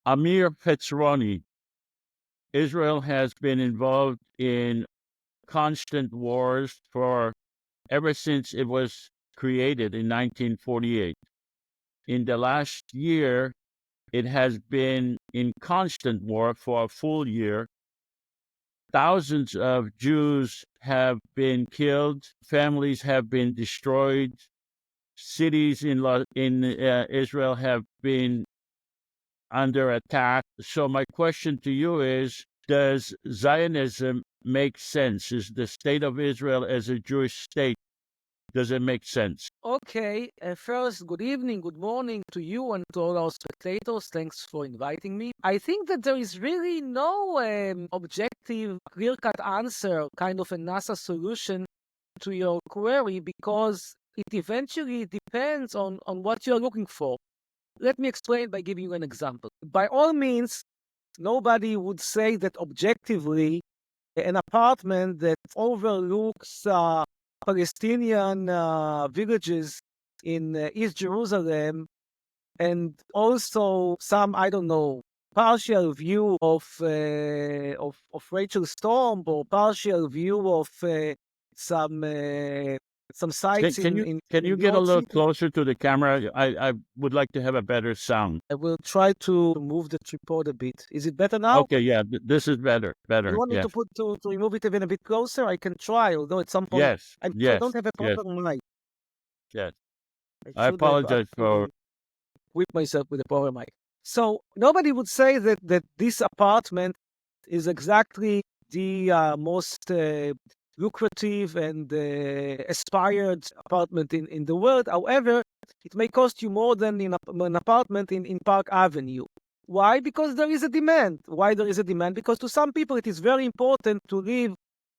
Amir Fetzroni, Israel has been involved in constant wars for ever since it was created in 1948. In the last year, it has been in constant war for a full year. Thousands of Jews have been killed, families have been destroyed, cities in Israel have been under attack. So my question to you is, does Zionism make sense? Is the state of Israel as a Jewish state, does it make sense? Okay, first, good evening, good morning to you and to all our spectators. Thanks for inviting me. I think that there is really no objective, clear-cut answer, kind of a NASA solution to your query, because it eventually depends on what you're looking for. Let me explain by giving you an example. By all means, nobody would say that objectively an apartment that overlooks Palestinian villages in East Jerusalem, and also some, I don't know, partial view of Rachel Storm, or partial view of some sites in Can New you get a York little City. closer to the camera? I would like to have a better sound. I will try to move the tripod a bit. Is it better now? Okay, yeah, this is better. You want me Yes, to remove it even a bit closer? I can try, although at some point yes, I yes, don't have a yes, proper mic. yes. I I should have apologize for. actually whipped myself with a power mic. So nobody would say that this apartment is exactly the most lucrative and aspired apartment in the world. However, it may cost you more than an apartment in Park Avenue. Why? Because there is a demand. Why there is a demand? Because to some people it is very important to live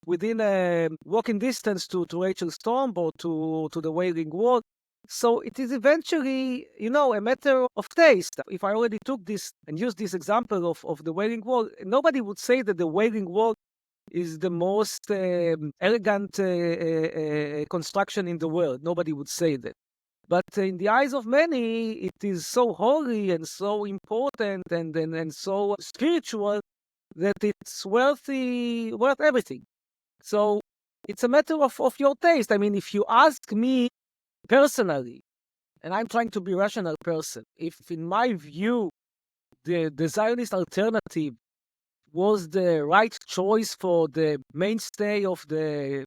within a walking distance to Rachel Storm or to the Wailing Wall. So it is eventually, a matter of taste. If I already took this and used this example of the Wailing Wall, nobody would say that the Wailing Wall is the most elegant construction in the world. Nobody would say that. But in the eyes of many, it is so holy and so important and so spiritual that it's worth everything. So it's a matter of your taste. I mean, if you ask me personally, and I'm trying to be a rational person, if in my view the Zionist alternative was the right choice for the mainstay of the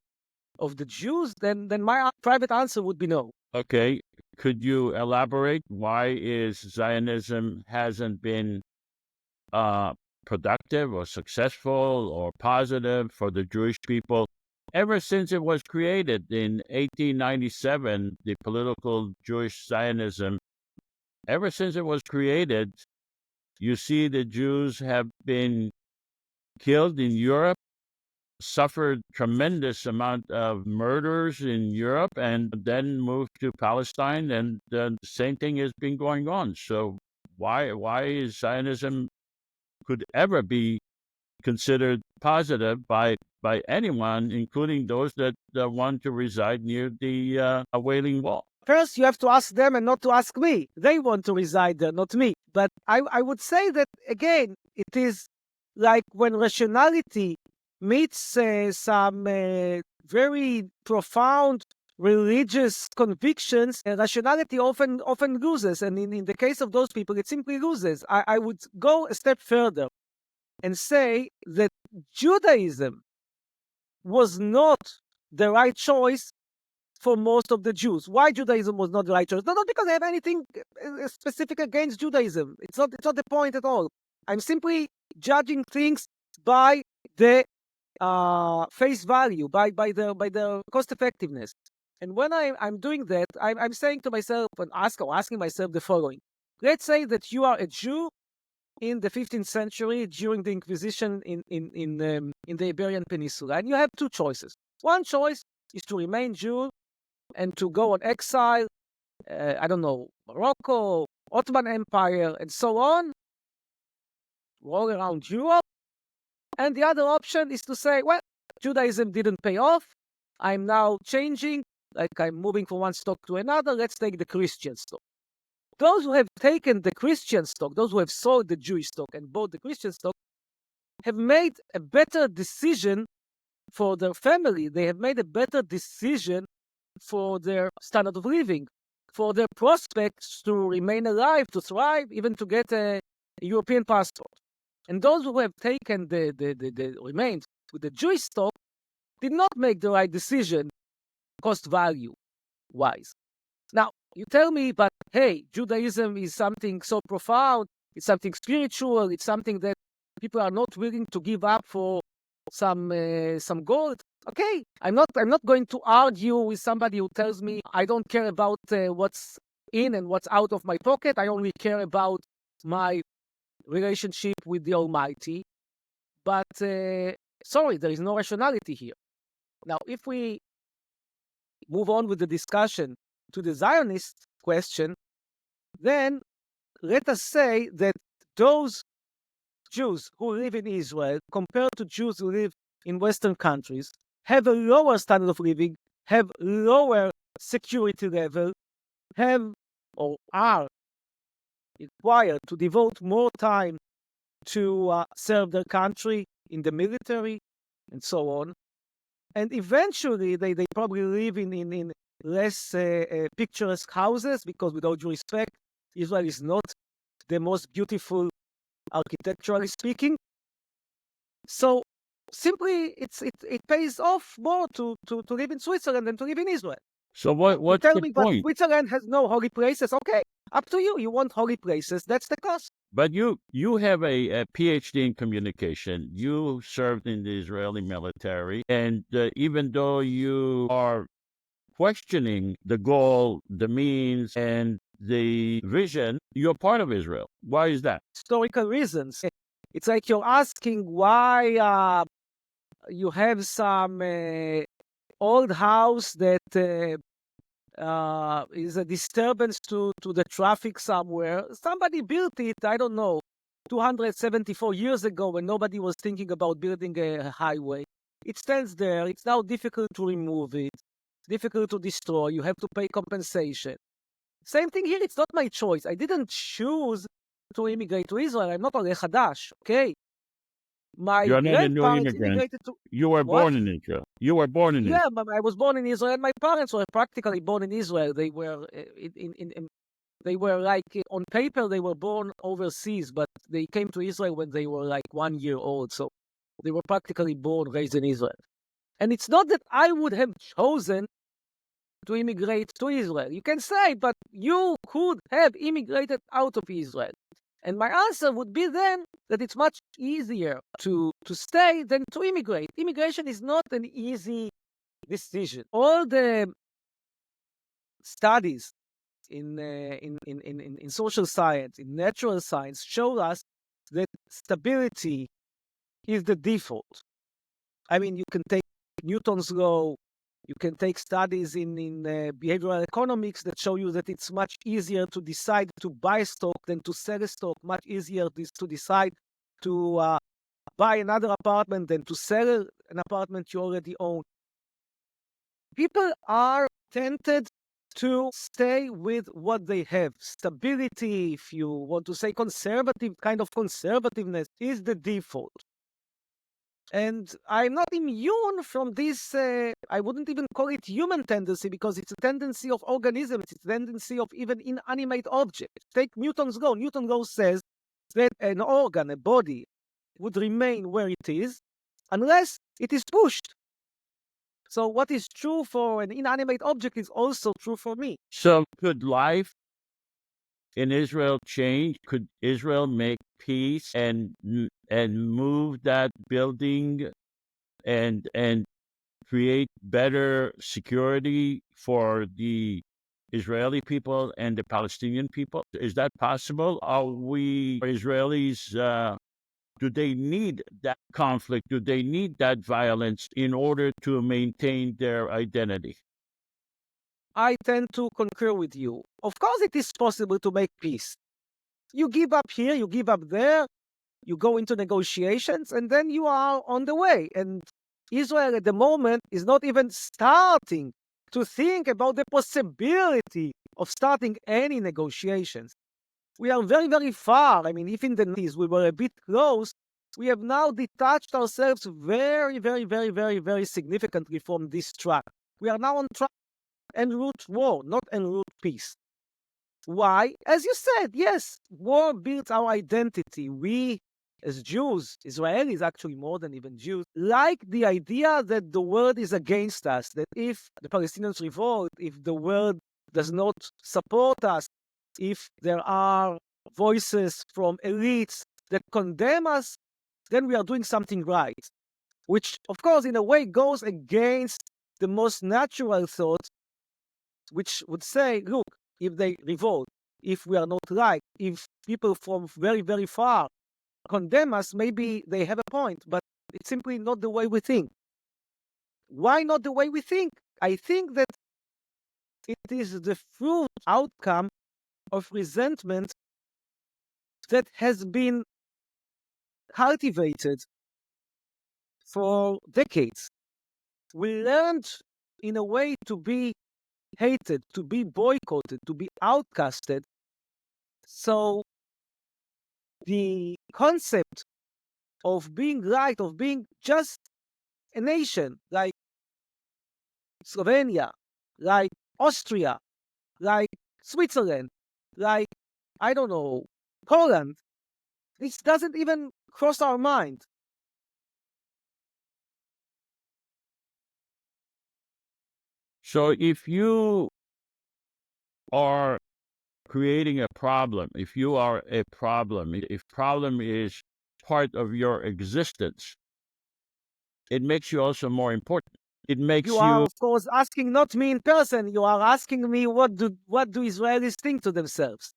Jews, then my private answer would be no. Okay, could you elaborate why is Zionism hasn't been uh, productive or successful or positive for the Jewish people ever since it was created in 1897? The political Jewish Zionism, ever since it was created, you see the Jews have been killed in Europe, suffered tremendous amount of murders in Europe, and then moved to Palestine, and the same thing has been going on. So why is Zionism could ever be considered positive by anyone, including those that want to reside near the Wailing Wall? First, you have to ask them and not to ask me. They want to reside there, not me. But I would say that, again, it is like when rationality meets some very profound religious convictions, rationality often loses. And in the case of those people, it simply loses. I would go a step further and say that Judaism was not the right choice for most of the Jews. Why Judaism was not the right choice? Not because I have anything specific against Judaism. It's not the point at all. I'm simply judging things by the face value, by the cost effectiveness. And when I'm doing that, I'm saying to myself and asking myself the following: let's say that you are a Jew in the 15th century during the Inquisition in the Iberian Peninsula, and you have two choices. One choice is to remain Jew and to go on exile, I don't know, Morocco, Ottoman Empire, and so on, all around Europe. And the other option is to say, well, Judaism didn't pay off. I'm now changing, like I'm moving from one stock to another. Let's take the Christian stock. those who have taken the Christian stock, those who have sold the Jewish stock and bought the Christian stock, have made a better decision for their family. They have made a better decision for their standard of living, for their prospects to remain alive, to thrive, even to get a European passport. And those who have taken the remained with the Jewish stock did not make the right decision, cost value wise. Now, you tell me, but hey, Judaism is something so profound, it's something spiritual, it's something that people are not willing to give up for some gold. Okay, I'm not going to argue with somebody who tells me I don't care about what's in and what's out of my pocket. I only care about my relationship with the Almighty. But sorry, there is no rationality here. Now, if we move on with the discussion to the Zionist question, then let us say that those Jews who live in Israel, compared to Jews who live in Western countries, have a lower standard of living, have lower security level, have or are required to devote more time to serve their country in the military and so on. And eventually they probably live in less picturesque houses, because with all due respect, Israel is not the most beautiful architecturally speaking. So simply it pays off more to live in Switzerland than to live in Israel. So what's tell the me, but point? Switzerland has no holy places. Okay, up to you. You want holy places, that's the cost. But you have a PhD in communication. You served in the Israeli military, and even though you are questioning the goal, the means, and the vision, you're part of Israel. Why is that? Historical reasons. It's like you're asking why you have some old house that is a disturbance to the traffic somewhere. Somebody built it, I don't know, 274 years ago, when nobody was thinking about building a highway. It stands there. It's now difficult to remove it. It's difficult to destroy. You have to pay compensation. Same thing here. It's not my choice. I didn't choose to immigrate to Israel. I'm not Oleh Hadash, okay? My You're not a new grandparents immigrant. immigrated to... You were What? born in Israel. You were born in Israel. Yeah, I was born in Israel, and my parents were practically born in Israel. They were they were like, on paper, they were born overseas, but they came to Israel when they were like 1 year old. So they were practically born, raised in Israel. And it's not that I would have chosen to immigrate to Israel. You can say, but you could have immigrated out of Israel. And my answer would be then that it's much easier to stay than to immigrate. Immigration is not an easy decision. All the studies in social science, in natural science, show us that stability is the default. I mean, you can take Newton's law, you can take studies in behavioral economics that show you that it's much easier to decide to buy a stock than to sell a stock, much easier to decide to buy another apartment than to sell an apartment you already own. People are tempted to stay with what they have. Stability, if you want to say conservative, kind of conservativeness, is the default. And I'm not immune from this, I wouldn't even call it human tendency, because it's a tendency of organisms, it's a tendency of even inanimate objects. Take Newton's law. Newton's law says that an organ, a body, would remain where it is unless it is pushed. So what is true for an inanimate object is also true for me. So could life in Israel change? Could Israel make peace and move that building and create better security for the Israeli people and the Palestinian people? Is that possible? Are we Israelis? Do they need that conflict? Do they need that violence in order to maintain their identity? I tend to concur with you. Of course, it is possible to make peace. You give up here, you give up there, you go into negotiations, and then you are on the way. And Israel at the moment is not even starting to think about the possibility of starting any negotiations. We are very, very far. I mean, if in the 90s we were a bit close, we have now detached ourselves very, very, very, very, very significantly from this track. We are now on track en route war, not en route peace. Why? As you said, yes, war builds our identity. We, as Jews, Israelis actually more than even Jews, like the idea that the world is against us, that if the Palestinians revolt, if the world does not support us, if there are voices from elites that condemn us, then we are doing something right. Which, of course, in a way goes against the most natural thought, which would say, look, if they revolt, if we are not right, if people from very, very far condemn us, maybe they have a point, but it's simply not the way we think. Why not the way we think? I think that it is the fruit outcome of resentment that has been cultivated for decades. We learned in a way to be hated, to be boycotted, to be outcasted. So the concept of being right, of being just a nation like Slovenia, like Austria, like Switzerland, like, I don't know, Poland, this doesn't even cross our mind. So if you are creating a problem, if you are a problem, if problem is part of your existence, it makes you also more important. It makes You are, you of course, asking not me in person. You are asking me what do Israelis think to themselves.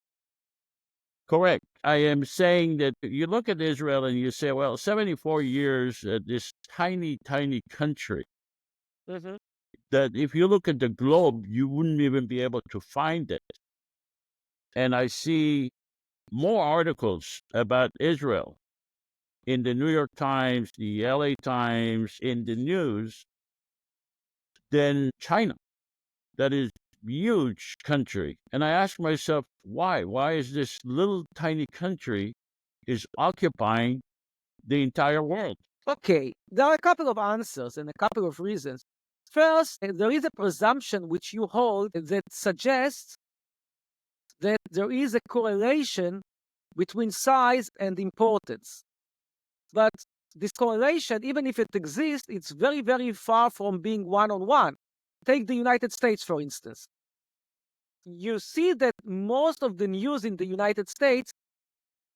correct. I am saying that you look at Israel and you say, well, 74 years, this tiny, tiny country, Mhm. that if you look at the globe, you wouldn't even be able to find it. And I see more articles about Israel in the New York Times, the LA Times, in the news than China. That is huge country. And I ask myself, why? Why is this little tiny country is occupying the entire world? Okay, there are a couple of answers and a couple of reasons. First, there is a presumption which you hold that suggests that there is a correlation between size and importance. But this correlation, even if it exists, it's very, very far from being one-on-one. Take the United States, for instance. You see that most of the news in the United States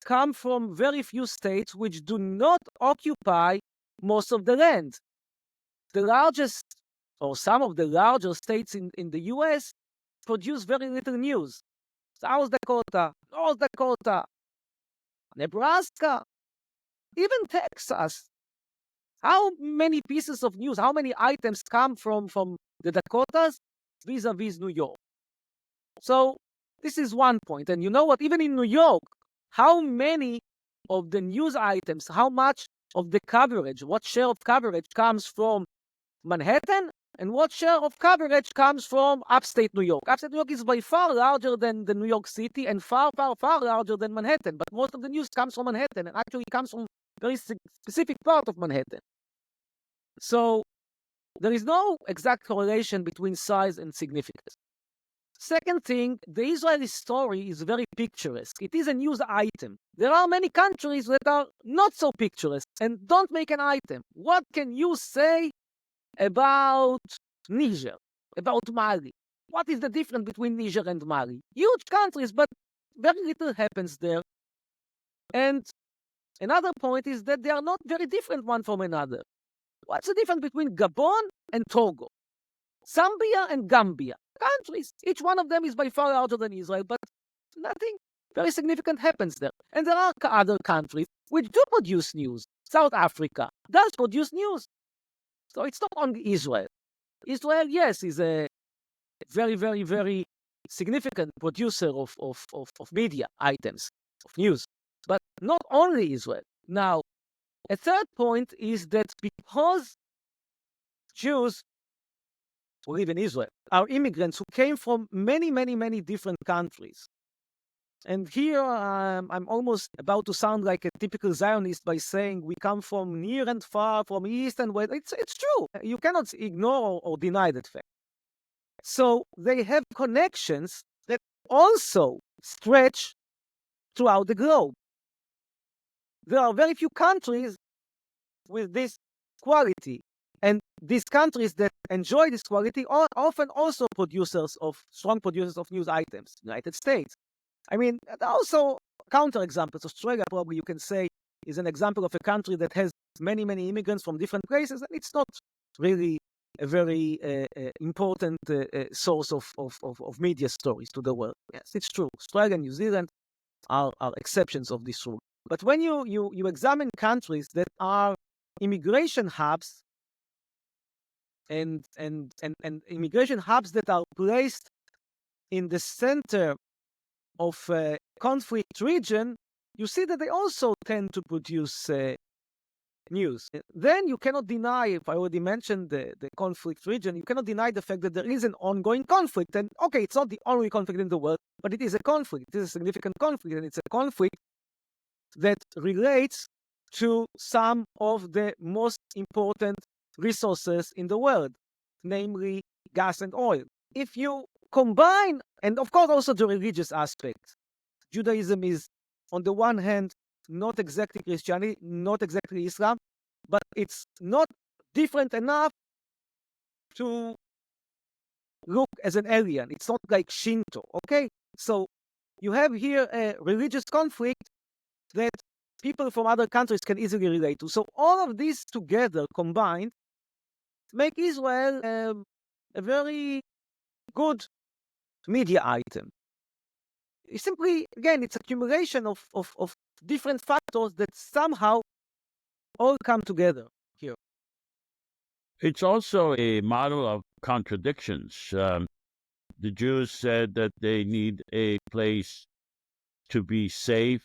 come from very few states which do not occupy most of the land. The largest, or some of the larger states in the US produce very little news. South Dakota, North Dakota, Nebraska, even Texas. How many pieces of news, how many items come from the Dakotas vis-a-vis New York? So this is one point. And you know what? Even in New York, how many of the news items, how much of the coverage, what share of coverage comes from Manhattan, and what share of coverage comes from upstate New York? Upstate New York is by far larger than New York City and far, far, far larger than Manhattan. But most of the news comes from Manhattan and actually comes from a very specific part of Manhattan. So there is no exact correlation between size and significance. Second thing, the Israeli story is very picturesque. It is a news item. There are many countries that are not so picturesque and don't make an item. What can you say about Niger, about Mali? What is the difference between Niger and Mali? Huge countries, but very little happens there. And another point is that they are not very different one from another. What's the difference between Gabon and Togo? Zambia and Gambia, countries. Each one of them is by far larger than Israel, but nothing very significant happens there. And there are other countries which do produce news. South Africa does produce news. So it's not only Israel. Israel, yes, is a very, very, very significant producer of media items, of news. But not only Israel. Now, a third point is that because Jews who live in Israel are immigrants who came from many, many, many different countries. And here I'm almost about to sound like a typical Zionist by saying we come from near and far, from east and west. It's true. You cannot ignore or deny that fact. So they have connections that also stretch throughout the globe. There are very few countries with this quality. And these countries that enjoy this quality are often also strong producers of news items. United States. I mean, also counterexamples. Australia, probably you can say, is an example of a country that has many, many immigrants from different places, and it's not really a very important source of media stories to the world. Yes, it's true. Australia and New Zealand are exceptions of this rule. But when you examine countries that are immigration hubs and immigration hubs that are placed in the center of a conflict region, you see that they also tend to produce news. Then you cannot deny, if I already mentioned the conflict region, you cannot deny the fact that there is an ongoing conflict. And okay, it's not the only conflict in the world, but it is a conflict. It is a significant conflict, and it's a conflict that relates to some of the most important resources in the world, namely gas and oil. If you combine, and of course also the religious aspect, Judaism is, on the one hand, not exactly Christianity, not exactly Islam, but it's not different enough to look as an alien. It's not like Shinto, okay? So you have here a religious conflict that people from other countries can easily relate to. So all of these together, combined, make Israel a very good media item. It's simply, again, it's accumulation of different factors that somehow all come together here. It's also a model of contradictions. The Jews said that they need a place to be safe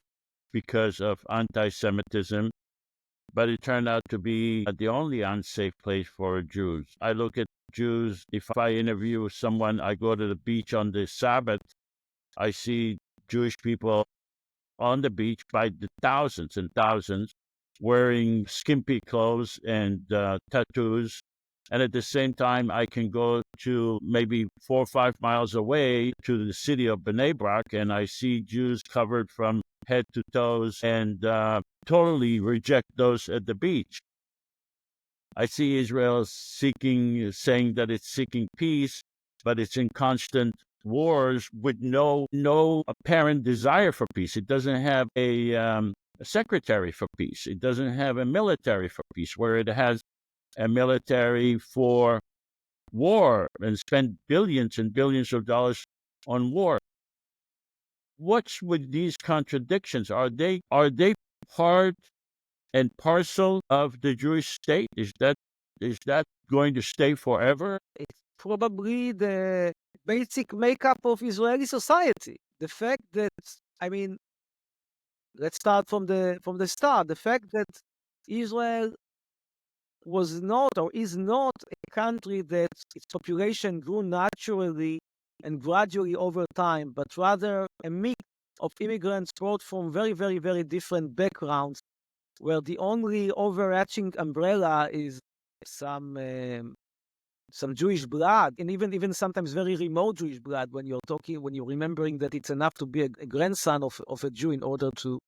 because of anti-Semitism, but it turned out to be the only unsafe place for Jews. I look at Jews, if I interview someone, I go to the beach on the Sabbath, I see Jewish people on the beach by the thousands and thousands wearing skimpy clothes and tattoos. And at the same time, I can go to maybe 4 or 5 miles away to the city of Bnei Brak, and I see Jews covered from head to toes and totally reject those at the beach. I see Israel saying that it's seeking peace, but it's in constant wars with no apparent desire for peace. It doesn't have a secretary for peace. It doesn't have a military for peace, where it has a military for war and spend billions and billions of dollars on war. What's with these contradictions? Are they part and parcel of the Jewish state? Is that going to stay forever? It's probably the basic makeup of Israeli society. The fact that, I mean, let's start from the start. The fact that Israel was not or is not a country that its population grew naturally and gradually over time, but rather a mix of immigrants brought from very, very, very different backgrounds, where the only overarching umbrella is some Jewish blood, and even sometimes very remote Jewish blood. When you're remembering that it's enough to be a grandson of a Jew in order to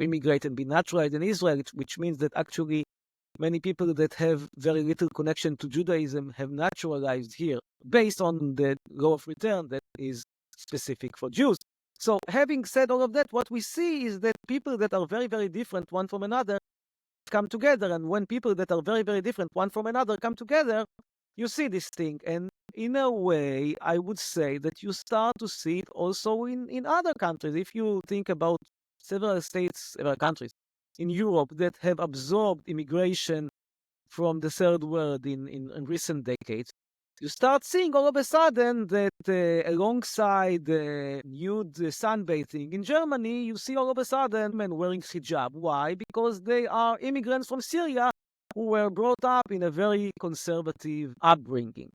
immigrate and be naturalized in Israel, which means that actually many people that have very little connection to Judaism have naturalized here based on the law of return that is specific for Jews. So having said all of that, what we see is that people that are very, very different one from another come together. And when people that are very, very different one from another come together, you see this thing. And in a way, I would say that you start to see it also in other countries. If you think about several countries in Europe that have absorbed immigration from the third world in recent decades, you start seeing all of a sudden that alongside nude sunbathing in Germany, you see all of a sudden men wearing hijab. Why? Because they are immigrants from Syria who were brought up in a very conservative upbringing.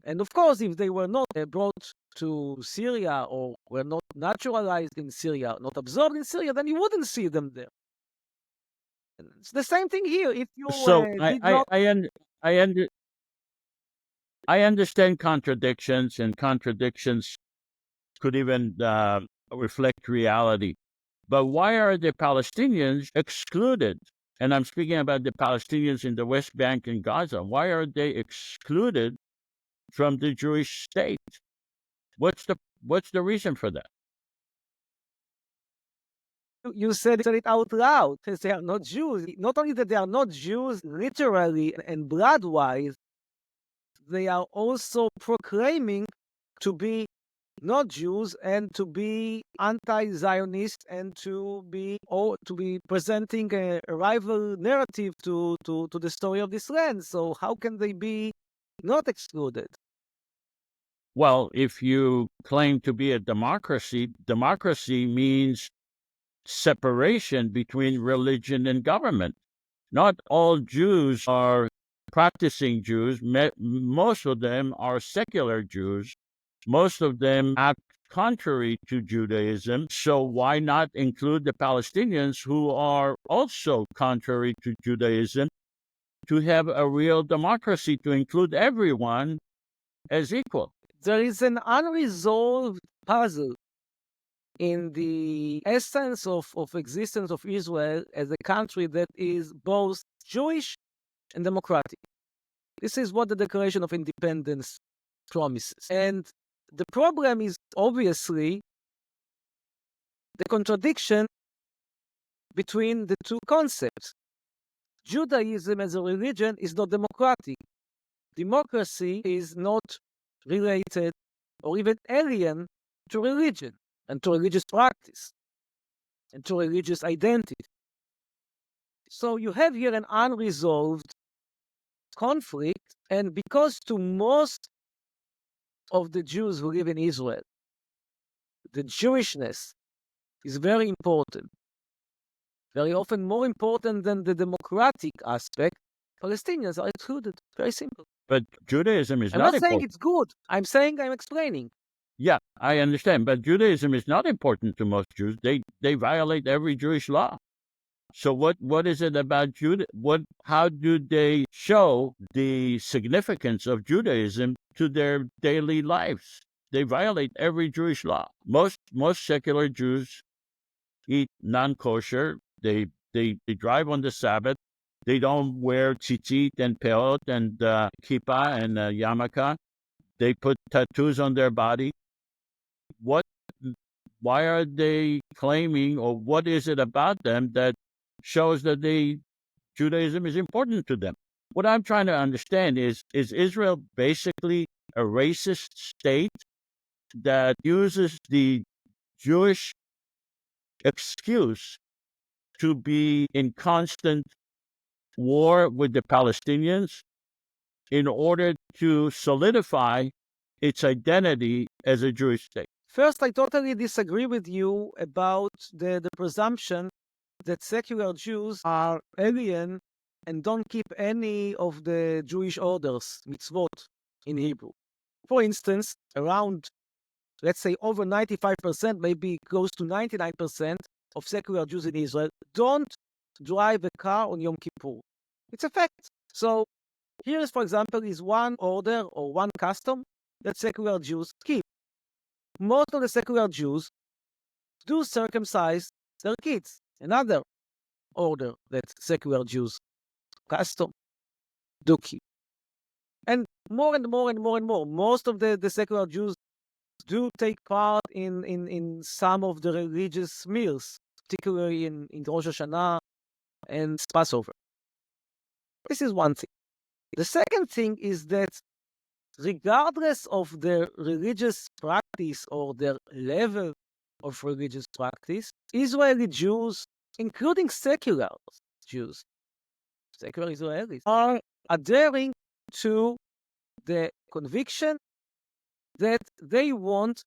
And of course, if they were not brought to Syria or were not naturalized in Syria, not absorbed in Syria, then you wouldn't see them there. And it's the same thing here. If you So did not, I under, I understand contradictions, and contradictions could even reflect reality. But why are the Palestinians excluded? And I'm speaking about the Palestinians in the West Bank and Gaza. Why are they excluded from the Jewish state? What's the reason for that? you said it out loud, because they are not Jews. Not only that they are not Jews literally and blood-wise, they are also proclaiming to be not Jews and to be anti-Zionist and to be presenting a rival narrative to the story of this land. So how can they be not excluded? Well, if you claim to be a democracy, democracy means separation between religion and government. Not all Jews are practicing Jews. Most of them are secular Jews. Most of them act contrary to Judaism. So why not include the Palestinians, who are also contrary to Judaism, to have a real democracy, to include everyone as equal? There is an unresolved puzzle in the essence of existence of Israel as a country that is both Jewish and democratic. This is what the Declaration of Independence promises. And the problem is obviously the contradiction between the two concepts. Judaism as a religion is not democratic. Democracy is not related or even alien to religion and to religious practice and to religious identity. So you have here an unresolved conflict, and because to most of the Jews who live in Israel, the Jewishness is very important, very often more important than the democratic aspect, Palestinians are excluded. Very simple. But Judaism is I'm not not saying important. it's good. I'm saying I'm explaining. Yeah, I understand. But Judaism is not important to most Jews. They violate every Jewish law. So what is it about how do they show the significance of Judaism to their daily lives? They violate every Jewish law. Most secular Jews eat non-kosher. They drive on the Sabbath. They don't wear tzitzit and peot and kippah and yarmulke. They put tattoos on their body. What? Why are they claiming, or what is it about them that shows that Judaism is important to them? What I'm trying to understand is Israel basically a racist state that uses the Jewish excuse to be in constant war with the Palestinians in order to solidify its identity as a Jewish state? First, I totally disagree with you about the presumption that secular Jews are alien and don't keep any of the Jewish orders, mitzvot, in Hebrew. For instance, around, let's say, over 95%, maybe close to 99% of secular Jews in Israel don't drive a car on Yom Kippur. It's a fact. So here is, for example, is one order or one custom that secular Jews keep. Most of the secular Jews do circumcise their kids. Another order that secular Jews custom do keep. And more and more and more and more, most of the secular Jews do take part in some of the religious meals, particularly in Rosh Hashanah and Passover. This is one thing. The second thing is that regardless of their religious practice or their level of religious practice, Israeli Jews, including secular Jews, secular Israelis, are adhering to the conviction that they want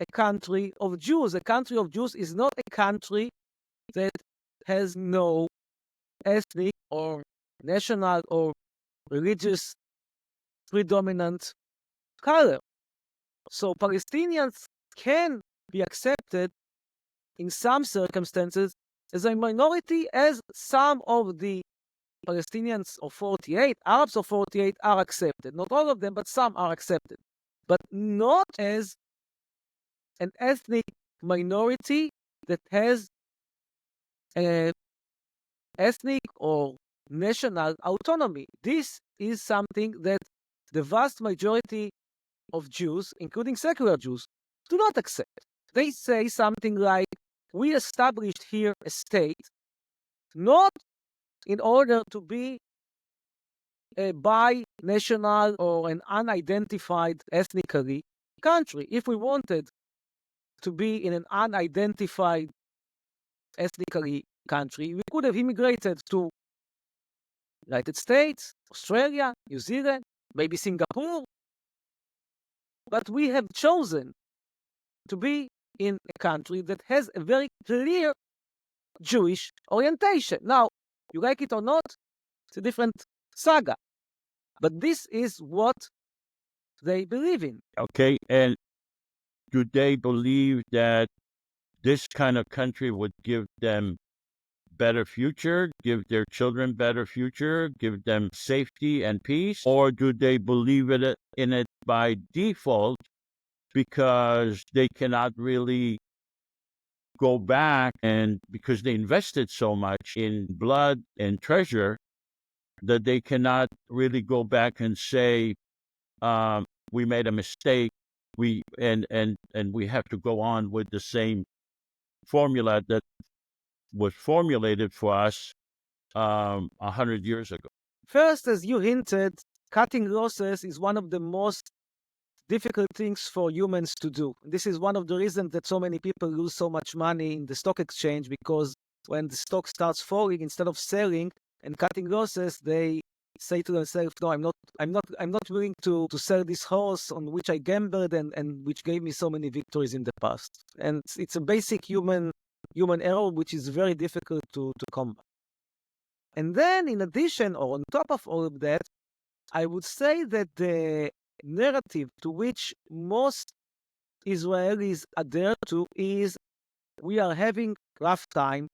a country of Jews. A country of Jews is not a country that has no ethnic or national or religious predominant color. So Palestinians can be accepted in some circumstances as a minority, as some of the Palestinians of 48, Arabs of 48 are accepted. Not all of them, but some are accepted. But not as an ethnic minority that has a ethnic or national autonomy. This is something that the vast majority of Jews, including secular Jews, do not accept. They say something like, we established here a state not in order to be a bi-national or an unidentified ethnically country. If we wanted to be in an unidentified ethnically country, we could have immigrated to United States, Australia, New Zealand, maybe Singapore. But we have chosen to be in a country that has a very clear Jewish orientation. Now, you like it or not, it's a different saga. But this is what they believe in. Okay, and do they believe that this kind of country would give them better future, give their children better future, give them safety and peace? Or do they believe in it by default because they cannot really go back, and because they invested so much in blood and treasure that they cannot really go back and say, we made a mistake, and we have to go on with the same formula that was formulated for us 100 years ago. First, as you hinted, cutting losses is one of the most difficult things for humans to do. This is one of the reasons that so many people lose so much money in the stock exchange, because when the stock starts falling, instead of selling and cutting losses, they say to themselves, no, I'm not willing to sell this horse on which I gambled and which gave me so many victories in the past. And it's a basic human error which is very difficult to combat. And then, in addition, or on top of all of that, I would say that the narrative to which most Israelis adhere to is, we are having rough time,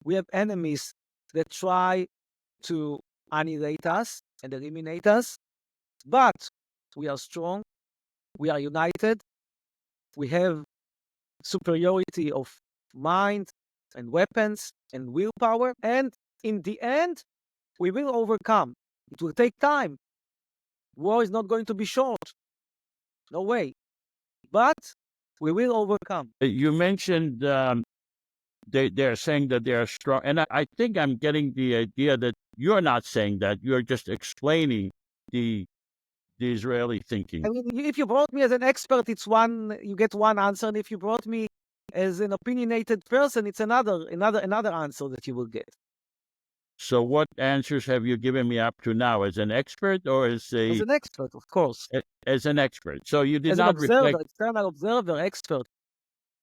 we have enemies that try to annihilate us and eliminate us, but we are strong, we are united, we have superiority of mind and weapons and willpower, and in the end, we will overcome. It will take time. War is not going to be short. No way. But we will overcome. You mentioned they're saying that they are strong, and I think I'm getting the idea that you're not saying that. You're just explaining the Israeli thinking. I mean, if you brought me as an expert, it's one, you get one answer, and if you brought me as an opinionated person, it's another answer that you will get. So what answers have you given me up to now? As an expert or as an expert, of course. As an expert. So you did as not an observer, reflect. external observer, expert.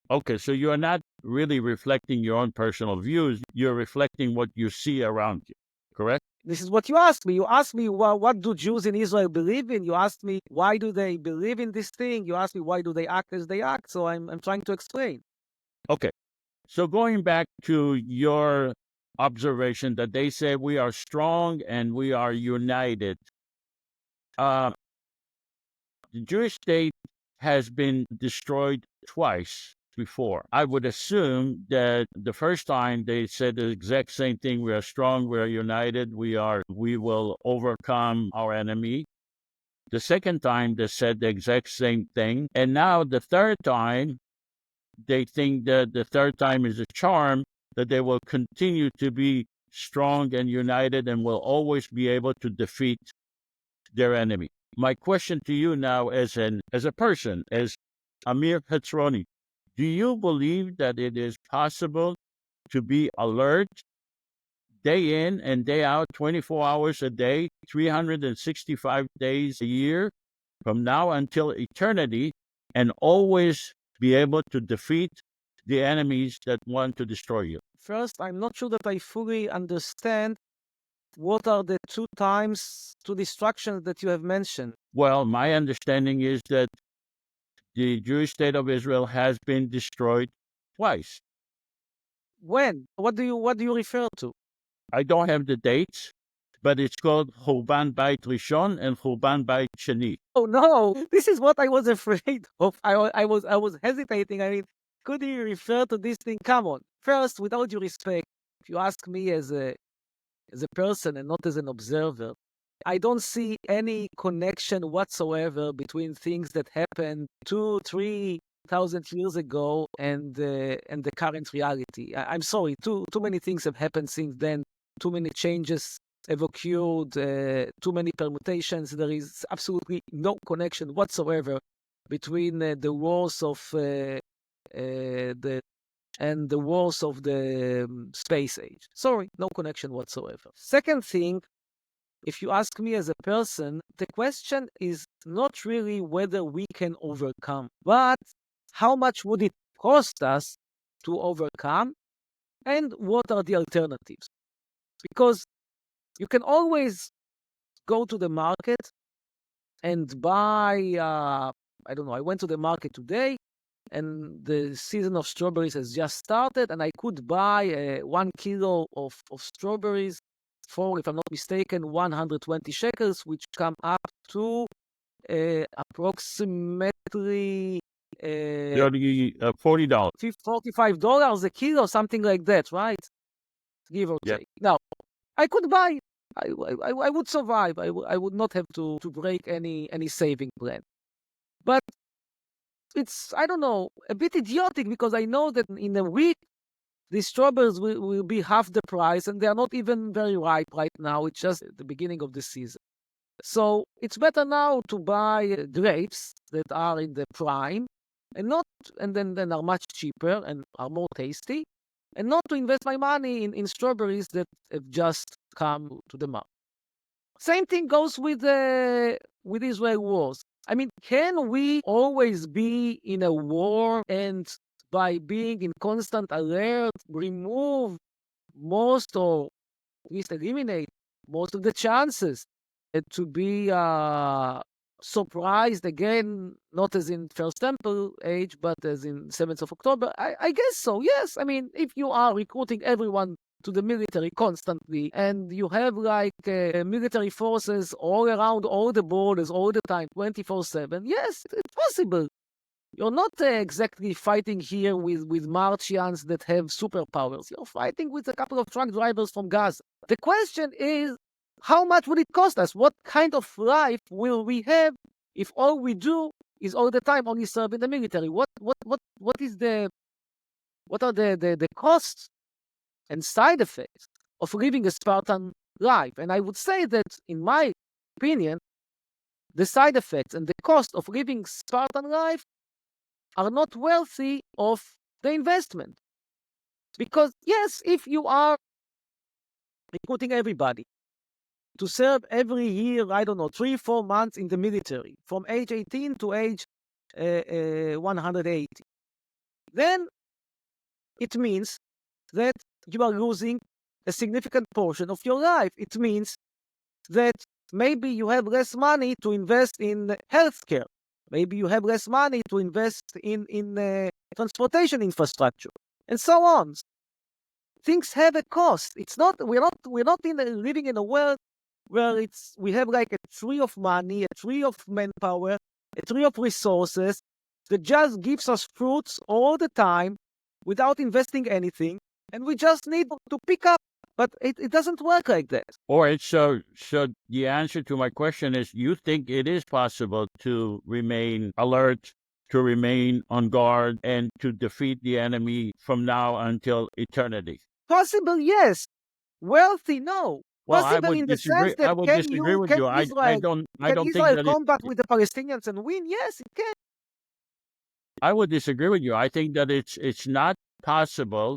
Okay, so you are not really reflecting your own personal views. You're reflecting what you see around you, correct? This is what you asked me. You asked me, well, what do Jews in Israel believe in? You asked me, why do they believe in this thing? You asked me, why do they act as they act? So I'm trying to explain. Okay. So going back to your observation that they say we are strong and we are united. The Jewish state has been destroyed twice before. I would assume that the first time they said the exact same thing: we are strong, we are united, we will overcome our enemy. The second time they said the exact same thing. And now the third time, they think that the third time is a charm, that they will continue to be strong and united and will always be able to defeat their enemy. My question to you now, as a person, as Amir Hetzroni, do you believe that it is possible to be alert day in and day out, 24 hours a day, 365 days a year, from now until eternity, and always be able to defeat the enemies that want to destroy you? First, I'm not sure that I fully understand what are the 2 times to destruction that you have mentioned? Well, my understanding is that the Jewish state of Israel has been destroyed twice. When? What do you refer to? I don't have the dates, but it's called Churban Beit Rishon and Churban Beit Sheni. Oh no, this is what I was afraid of. I was hesitating. I mean, could you refer to this thing? Come on. First, with all due respect, if you ask me as a person and not as an observer, I don't see any connection whatsoever between things that happened 2,000-3,000 years ago and the current reality. I'm sorry, too many things have happened since then. Too many changes have occurred, too many permutations. There is absolutely no connection whatsoever between the wars of the wars of the space age. Sorry, no connection whatsoever. Second thing, if you ask me as a person, the question is not really whether we can overcome, but how much would it cost us to overcome and what are the alternatives? Because you can always go to the market and buy, I don't know, I went to the market today and the season of strawberries has just started, and I could buy 1 kilo of strawberries for, if I'm not mistaken, 120 shekels, which come up to approximately $40. $45 a kilo, something like that, right? Give or Yeah. take. Now, I could buy. I would survive. I would not have to break any saving plan. But it's, I don't know, a bit idiotic because I know that in a week, these strawberries will be half the price and they are not even very ripe right now. It's just the beginning of the season. So it's better now to buy grapes that are in the prime and then are much cheaper and are more tasty, and not to invest my money in strawberries that have just come to the market. Same thing goes with Israel wars. I mean, can we always be in a war and by being in constant alert, remove most or at least eliminate most of the chances to be surprised again, not as in First Temple age, but as in 7th of October? I guess so, yes. I mean, if you are recruiting everyone to the military constantly, and you have like military forces all around all the borders all the time, 24/7, yes, it's possible. You're not exactly fighting here with Martians that have superpowers. You're fighting with a couple of truck drivers from Gaza. The question is, how much would it cost us? What kind of life will we have if all we do is all the time only serve in the military? What are the costs and side effects of living a Spartan life? And I would say that, in my opinion, the side effects and the cost of living Spartan life are not worthy of the investment. Because yes, if you are recruiting everybody to serve every year, I don't know, 3-4 months in the military, from age 18 to age 180, then it means that you are losing a significant portion of your life. It means that maybe you have less money to invest in healthcare. Maybe you have less money to invest in transportation infrastructure, and so on. Things have a cost. It's not we're not living in a world where we have like a tree of money, a tree of manpower, a tree of resources that just gives us fruits all the time without investing anything, and we just need to pick up. But it doesn't work like that. All right, so the answer to my question is, you think it is possible to remain alert, to remain on guard, and to defeat the enemy from now until eternity? Possible, yes. Wealthy, no. Well, Possible in the sense that I would disagree with you. I don't think that combat with the Palestinians and win? Yes, it can. I would disagree with you. I think that it's not possible,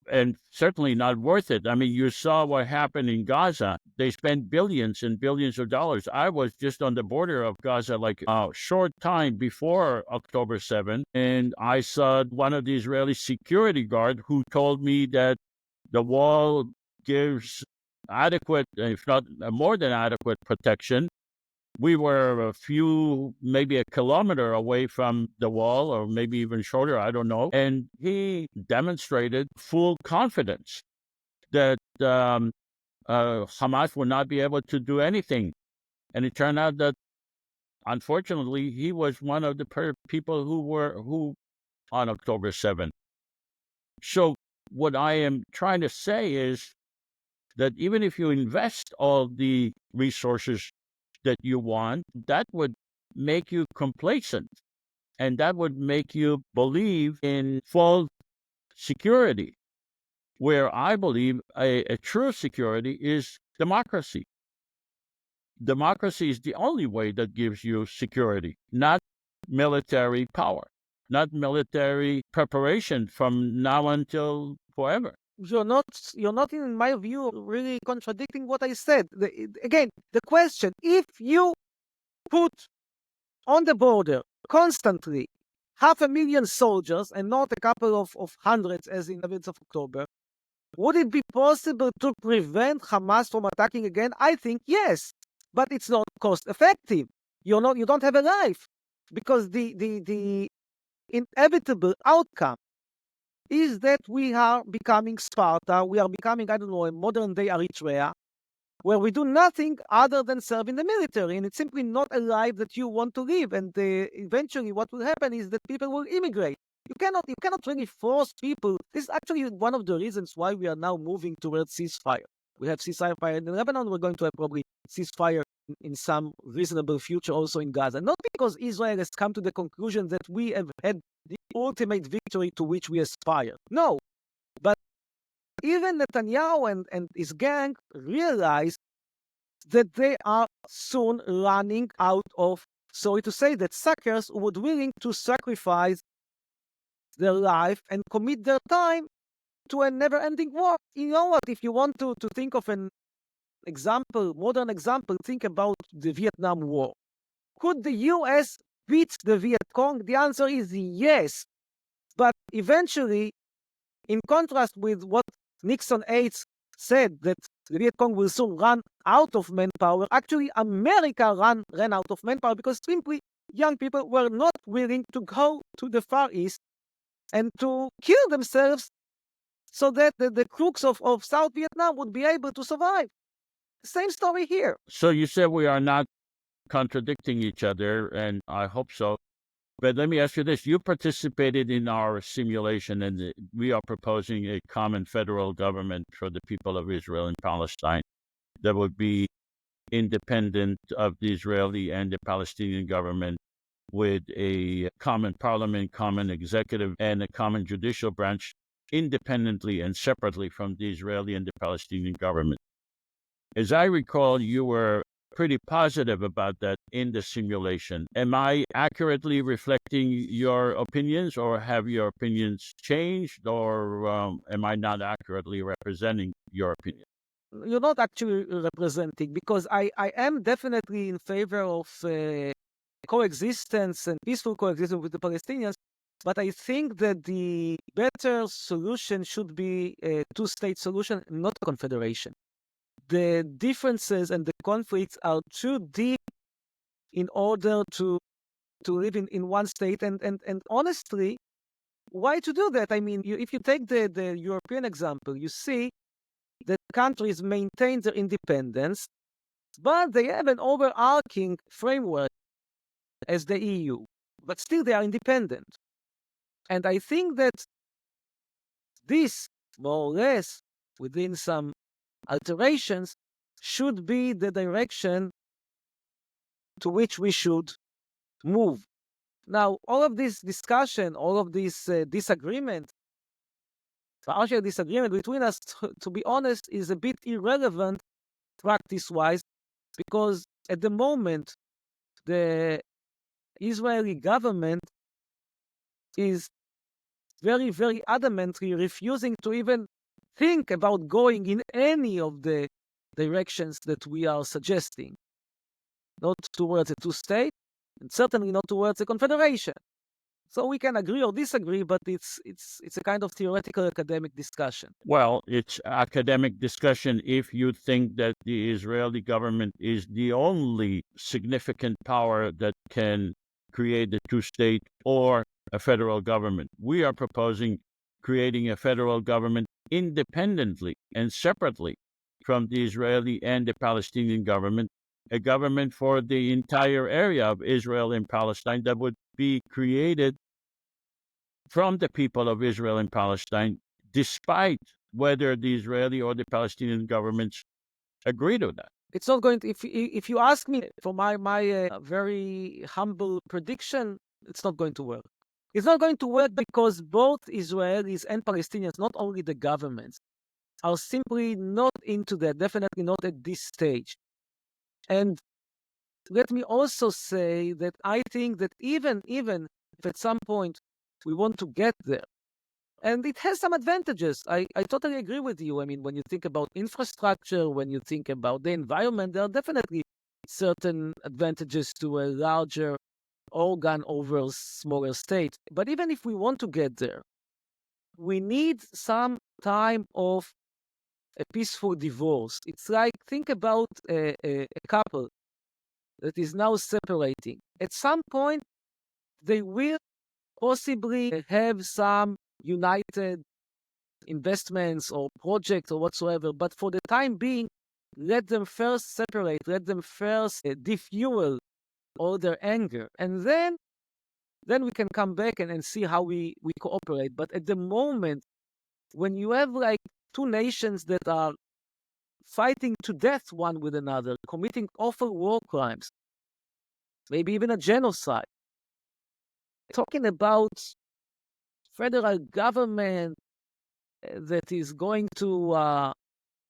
and certainly not worth it. I mean, you saw what happened in Gaza. They spent billions and billions of dollars. I was just on the border of Gaza like a short time before October 7th, and I saw one of the Israeli security guard who told me that the wall gives adequate, if not more than adequate protection. We were maybe a kilometer away from the wall, or maybe even shorter, I don't know. And he demonstrated full confidence that Hamas would not be able to do anything. And it turned out that, unfortunately, he was one of the people who on October 7th. So what I am trying to say is that even if you invest all the resources that you want, that would make you complacent, and that would make you believe in full security, where I believe a true security is democracy. Democracy is the only way that gives you security, not military power, not military preparation from now until forever. You're not, in my view, really contradicting what I said. Again, the question: if you put on the border constantly 500,000 soldiers and not a couple of hundreds, as in the 7th of October, would it be possible to prevent Hamas from attacking again? I think yes, but it's not cost effective. You don't have a life, because the inevitable outcome is that we are becoming Sparta. We are becoming, I don't know, a modern day Eritrea, where we do nothing other than serve in the military, and it's simply not a life that you want to live. And eventually, what will happen is that people will immigrate. You cannot really force people. This is actually one of the reasons why we are now moving towards ceasefire. We have ceasefire in Lebanon. We're going to have probably ceasefire in some reasonable future also in Gaza. Not because Israel has come to the conclusion that we have had the ultimate victory to which we aspire. No. But even Netanyahu and his gang realize that they are soon running out of, sorry to say, that suckers who would willing to sacrifice their life and commit their time to a never-ending war. You know what? If you want to think of an example, modern example, think about the Vietnam War. Could the U.S. beat the Viet Cong? The answer is yes. But eventually, in contrast with what Nixon aides said, that the Viet Cong will soon run out of manpower, actually America ran out of manpower, because simply young people were not willing to go to the Far East and to kill themselves so that the crooks of South Vietnam would be able to survive. Same story here. So you said we are not contradicting each other, and I hope so. But let me ask you this. You participated in our simulation, and we are proposing a common federal government for the people of Israel and Palestine that would be independent of the Israeli and the Palestinian government, with a common parliament, common executive, and a common judicial branch, independently and separately from the Israeli and the Palestinian government. As I recall, you were pretty positive about that in the simulation. Am I accurately reflecting your opinions, or have your opinions changed, or am I not accurately representing your opinion? You're not actually representing, because I am definitely in favor of coexistence and peaceful coexistence with the Palestinians. But I think that the better solution should be a two-state solution, not a confederation. The differences and the conflicts are too deep in order to live in one state. And honestly, why to do that? I mean, if you take the European example, you see that countries maintain their independence, but they have an overarching framework as the EU, but still they are independent. And I think that this, more or less, within some alterations, should be the direction to which we should move. Now, all of this discussion, all of this disagreement, partial disagreement between us, to be honest, is a bit irrelevant practice-wise, because at the moment, the Israeli government is very, very adamantly refusing to even think about going in any of the directions that we are suggesting. Not towards a two-state, and certainly not towards a confederation. So we can agree or disagree, but it's a kind of theoretical academic discussion. Well, it's academic discussion if you think that the Israeli government is the only significant power that can create a two-state or a federal government. We are proposing creating a federal government independently and separately from the Israeli and the Palestinian government, a government for the entire area of Israel and Palestine that would be created from the people of Israel and Palestine, despite whether the Israeli or the Palestinian governments agree to that. It's not going to, if you ask me for my very humble prediction, it's not going to work. It's not going to work because both Israelis and Palestinians, not only the governments, are simply not into that, definitely not at this stage. And let me also say that I think that even if at some point we want to get there, and it has some advantages. I totally agree with you. I mean, when you think about infrastructure, when you think about the environment, there are definitely certain advantages to a larger organ over a smaller state. But even if we want to get there, we need some time of a peaceful divorce. It's like, think about a couple that is now separating. At some point, they will possibly have some united investments or projects or whatsoever, but for the time being, let them first separate, let them first defuel all their anger, and then we can come back and see how we cooperate. But at the moment, when you have like two nations that are fighting to death one with another, committing awful war crimes, maybe even a genocide, talking about federal government that is going to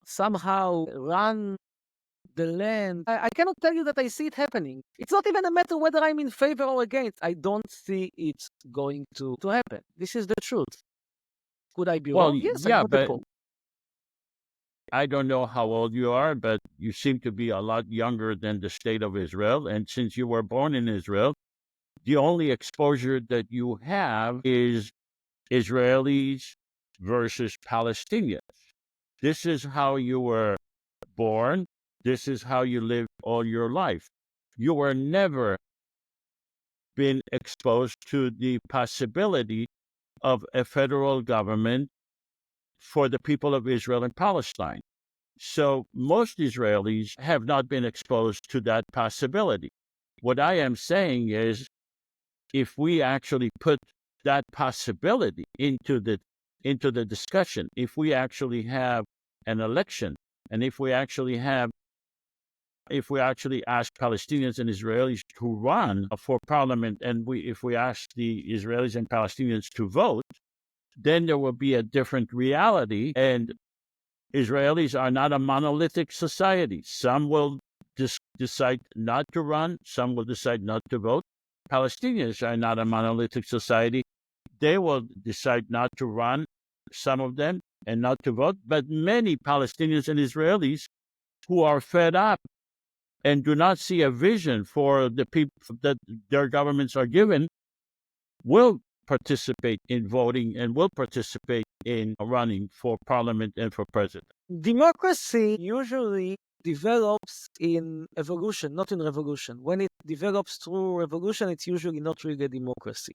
somehow run the land. I cannot tell you that I see it happening. It's not even a matter whether I'm in favor or against. I don't see it going to happen. This is the truth. Could I be Well, wrong? Yes, I'm yeah, not at but all. I don't know how old you are, but you seem to be a lot younger than the state of Israel. And since you were born in Israel, the only exposure that you have is Israelis versus Palestinians. This is how you were born. This is how you lived all your life. You were never been exposed to the possibility of a federal government for the people of Israel and Palestine. So most Israelis have not been exposed to that possibility. What I am saying is, if we actually put that possibility into the discussion, if we actually have an election, and if we actually ask Palestinians and Israelis to run for parliament, and if we ask the Israelis and Palestinians to vote, then there will be a different reality. And Israelis are not a monolithic society. Some will decide not to run, some will decide not to vote. Palestinians are not a monolithic society. They will decide not to run, some of them, and not to vote. But many Palestinians and Israelis who are fed up and do not see a vision for the people that their governments are given will participate in voting and will participate in running for parliament and for president. Democracy usually develops in evolution, not in revolution. When it develops through revolution, it's usually not really a democracy.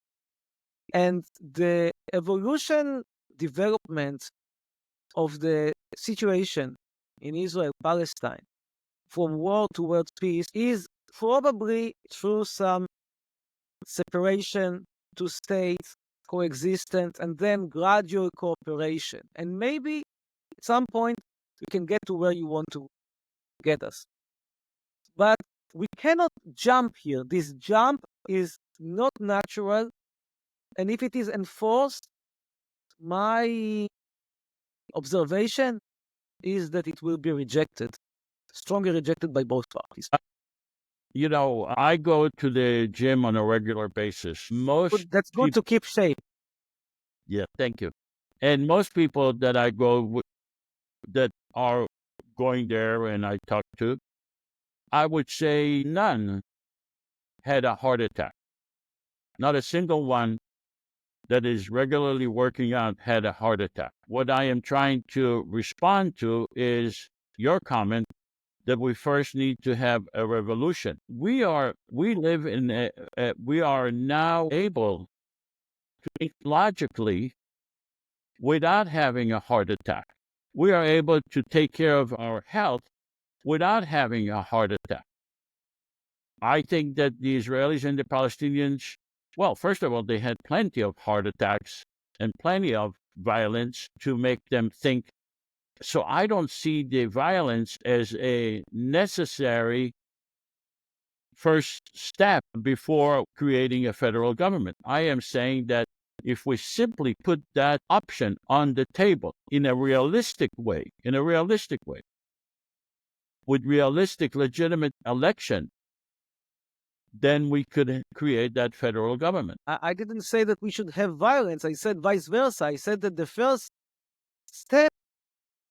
And the evolution development of the situation in Israel-Palestine from war towards peace is probably through some separation to states, coexistence, and then gradual cooperation. And maybe at some point we can get to where you want to get us. But we cannot jump here. This jump is not natural. And if it is enforced, my observation is that it will be rejected, strongly rejected by both parties. You know, I go to the gym on a regular basis. That's good to keep shape. Yeah, thank you. And most people that I that are going there and I talk to, I would say none had a heart attack. Not a single one that is regularly working out had a heart attack. What I am trying to respond to is your comment that we first need to have a revolution. We are now able to think logically without having a heart attack. We are able to take care of our health without having a heart attack. I think that the Israelis and the Palestinians, well, first of all, they had plenty of heart attacks and plenty of violence to make them think. So I don't see the violence as a necessary first step before creating a federal government. I am saying that if we simply put that option on the table in a realistic way, with realistic, legitimate election, then we could create that federal government. I didn't say that we should have violence. I said vice versa. I said that the first step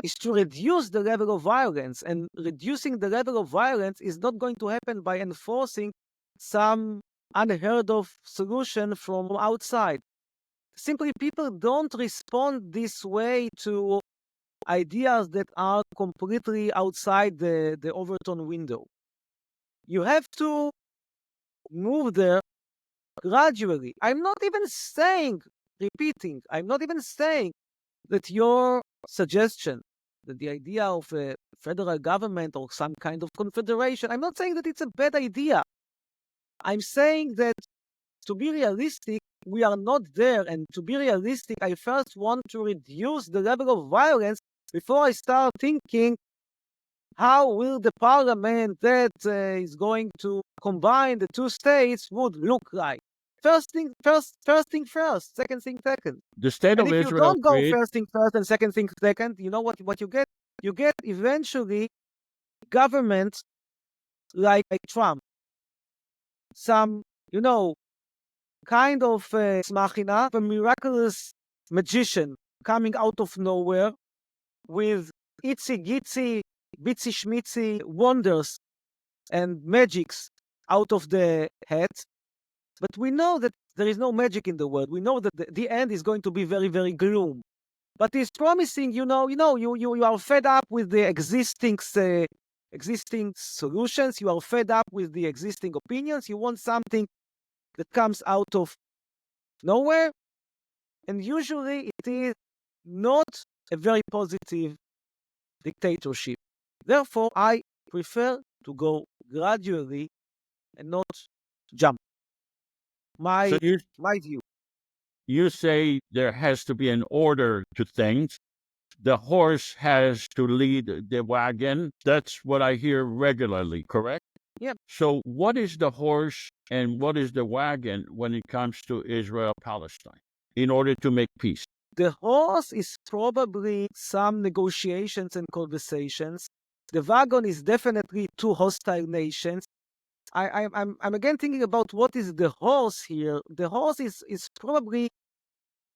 is to reduce the level of violence. And reducing the level of violence is not going to happen by enforcing some unheard of solution from outside. Simply, people don't respond this way to ideas that are completely outside the Overton window. You have to move there gradually. I'm not even saying that your suggestion, that the idea of a federal government or some kind of confederation, I'm not saying that it's a bad idea. I'm saying that to be realistic, we are not there. And to be realistic, I first want to reduce the level of violence before I start thinking how will the parliament that is going to combine the two states would look like. First thing first, second thing second. The state And of if you Israel don't go first thing first and second thing second, you know what you get? You get eventually governments like Trump. Some, kind of machina, a miraculous magician coming out of nowhere with itsy-gitsy, bitsy-schmitsy wonders and magics out of the hat. But we know that there is no magic in the world. We know that the end is going to be very, very gloom. But he's promising, you are fed up with the existing solutions. You are fed up with the existing opinions. You want something that comes out of nowhere. And usually it is not a very positive dictatorship. Therefore, I prefer to go gradually and not jump. So My view. you say there has to be an order to things. The horse has to lead the wagon. That's what I hear regularly, correct? Yep. So what is the horse and what is the wagon when it comes to Israel-Palestine in order to make peace? The horse is probably some negotiations and conversations. The wagon is definitely two hostile nations. I'm again thinking about what is the horse here. The horse is probably,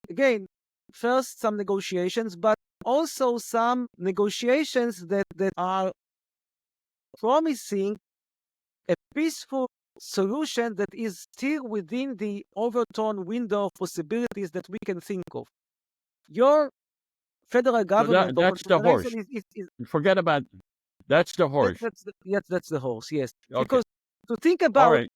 again, first some negotiations, but also some negotiations that are promising a peaceful solution that is still within the Overton window of possibilities that we can think of. Your federal government So that's the horse. is Forget about that's the horse. that's the horse. Yes, Okay. because to think All about right.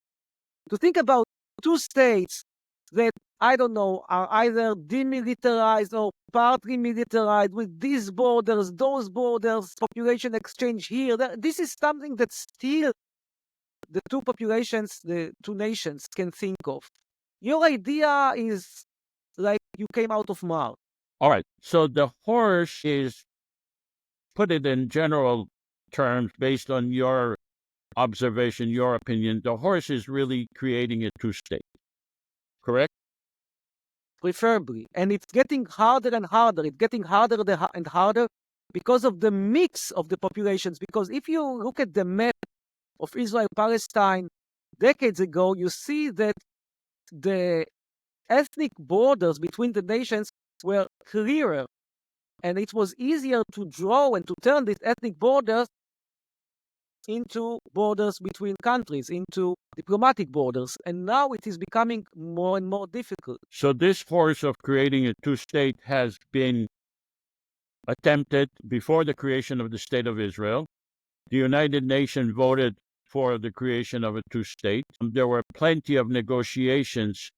two states that are either demilitarized or partly militarized with these borders, those borders, population exchange here. This is something that still the two populations, the two nations can think of. Your idea is like you came out of Mars. All right. So the horse is, put it in general terms based on your observation, your opinion, the horse is really creating a two-state, correct? Preferably. And it's getting harder and harder. It's getting harder and harder because of the mix of the populations. Because if you look at the map of Israel-Palestine decades ago, you see that the ethnic borders between the nations were clearer. And it was easier to draw and to turn these ethnic borders into borders between countries, into diplomatic borders. And now it is becoming more and more difficult. So this force of creating a two-state has been attempted before the creation of the State of Israel. The United Nations voted for the creation of a two-state. There were plenty of negotiations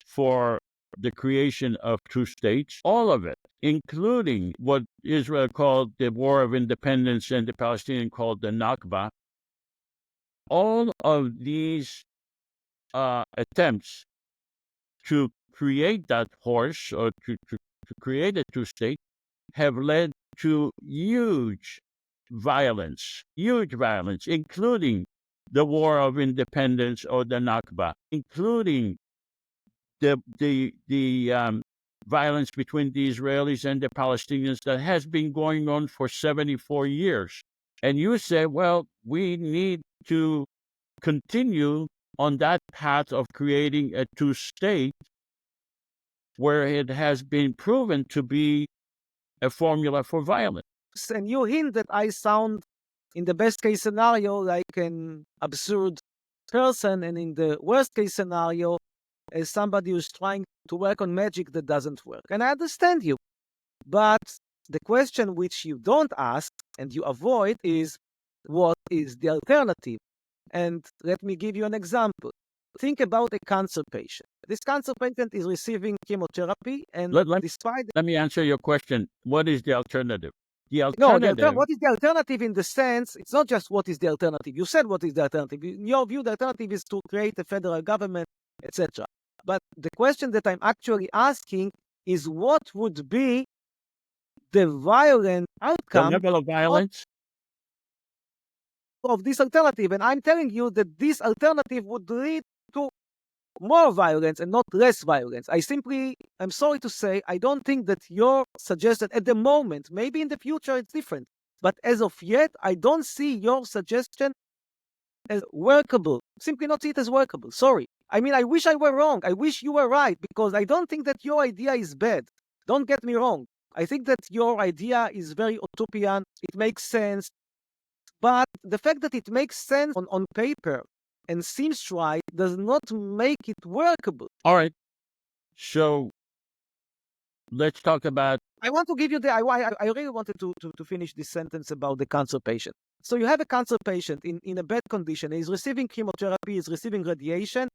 for the creation of two states, all of it, including what Israel called the War of Independence and the Palestinians called the Nakba. All of these attempts to create that horse or to create a two-state have led to huge violence, including the War of Independence or the Nakba, including the violence between the Israelis and the Palestinians that has been going on for 74 years. And you say, well, we need to continue on that path of creating a two-state where it has been proven to be a formula for violence. And you hint that I sound, in the best case scenario, like an absurd person, and in the worst case scenario, as somebody who's trying to work on magic that doesn't work. And I understand you. But the question which you don't ask and you avoid is, what is the alternative? And let me give you an example. Think about a cancer patient. This cancer patient is receiving chemotherapy, and despite... Let me answer your question. What is the alternative? No, what is the alternative in the sense, it's not just what is the alternative. You said what is the alternative. In your view, the alternative is to create a federal government, etc. But the question that I'm actually asking is, what would be the violent outcome, the level of violence of this alternative? And I'm telling you that this alternative would lead to more violence and not less violence. I'm sorry to say, I don't think that your suggestion at the moment, maybe in the future it's different, but as of yet, I don't see your suggestion as workable. Simply not see it as workable. Sorry. I mean, I wish I were wrong. I wish you were right, because I don't think that your idea is bad. Don't get me wrong. I think that your idea is very utopian. It makes sense. But the fact that it makes sense on paper and seems right does not make it workable. All right. So let's talk about... I want to give you I really wanted to finish this sentence about the cancer patient. So you have a cancer patient in a bad condition. He's receiving chemotherapy, he's receiving radiation,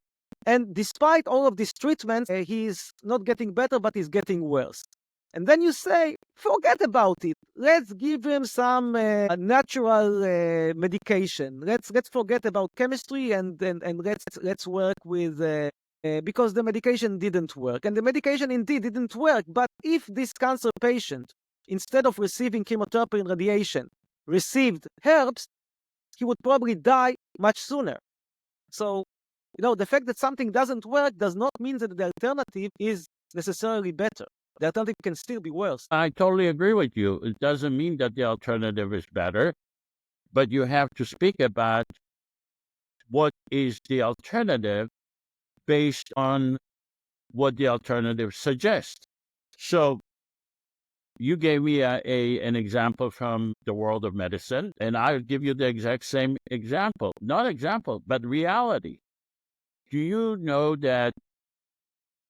and despite all of these treatments, he's not getting better, but he's getting worse. And then you say, forget about it. Let's give him some natural medication. Let's forget about chemistry and let's work with because the medication didn't work. And the medication indeed didn't work. But if this cancer patient, instead of receiving chemotherapy and radiation, received herbs, he would probably die much sooner. So, the fact that something doesn't work does not mean that the alternative is necessarily better. The alternative can still be worse. I totally agree with you. It doesn't mean that the alternative is better, but you have to speak about what is the alternative based on what the alternative suggests. So you gave me an example from the world of medicine, and I'll give you the exact same example. Not example, but reality. Do you know that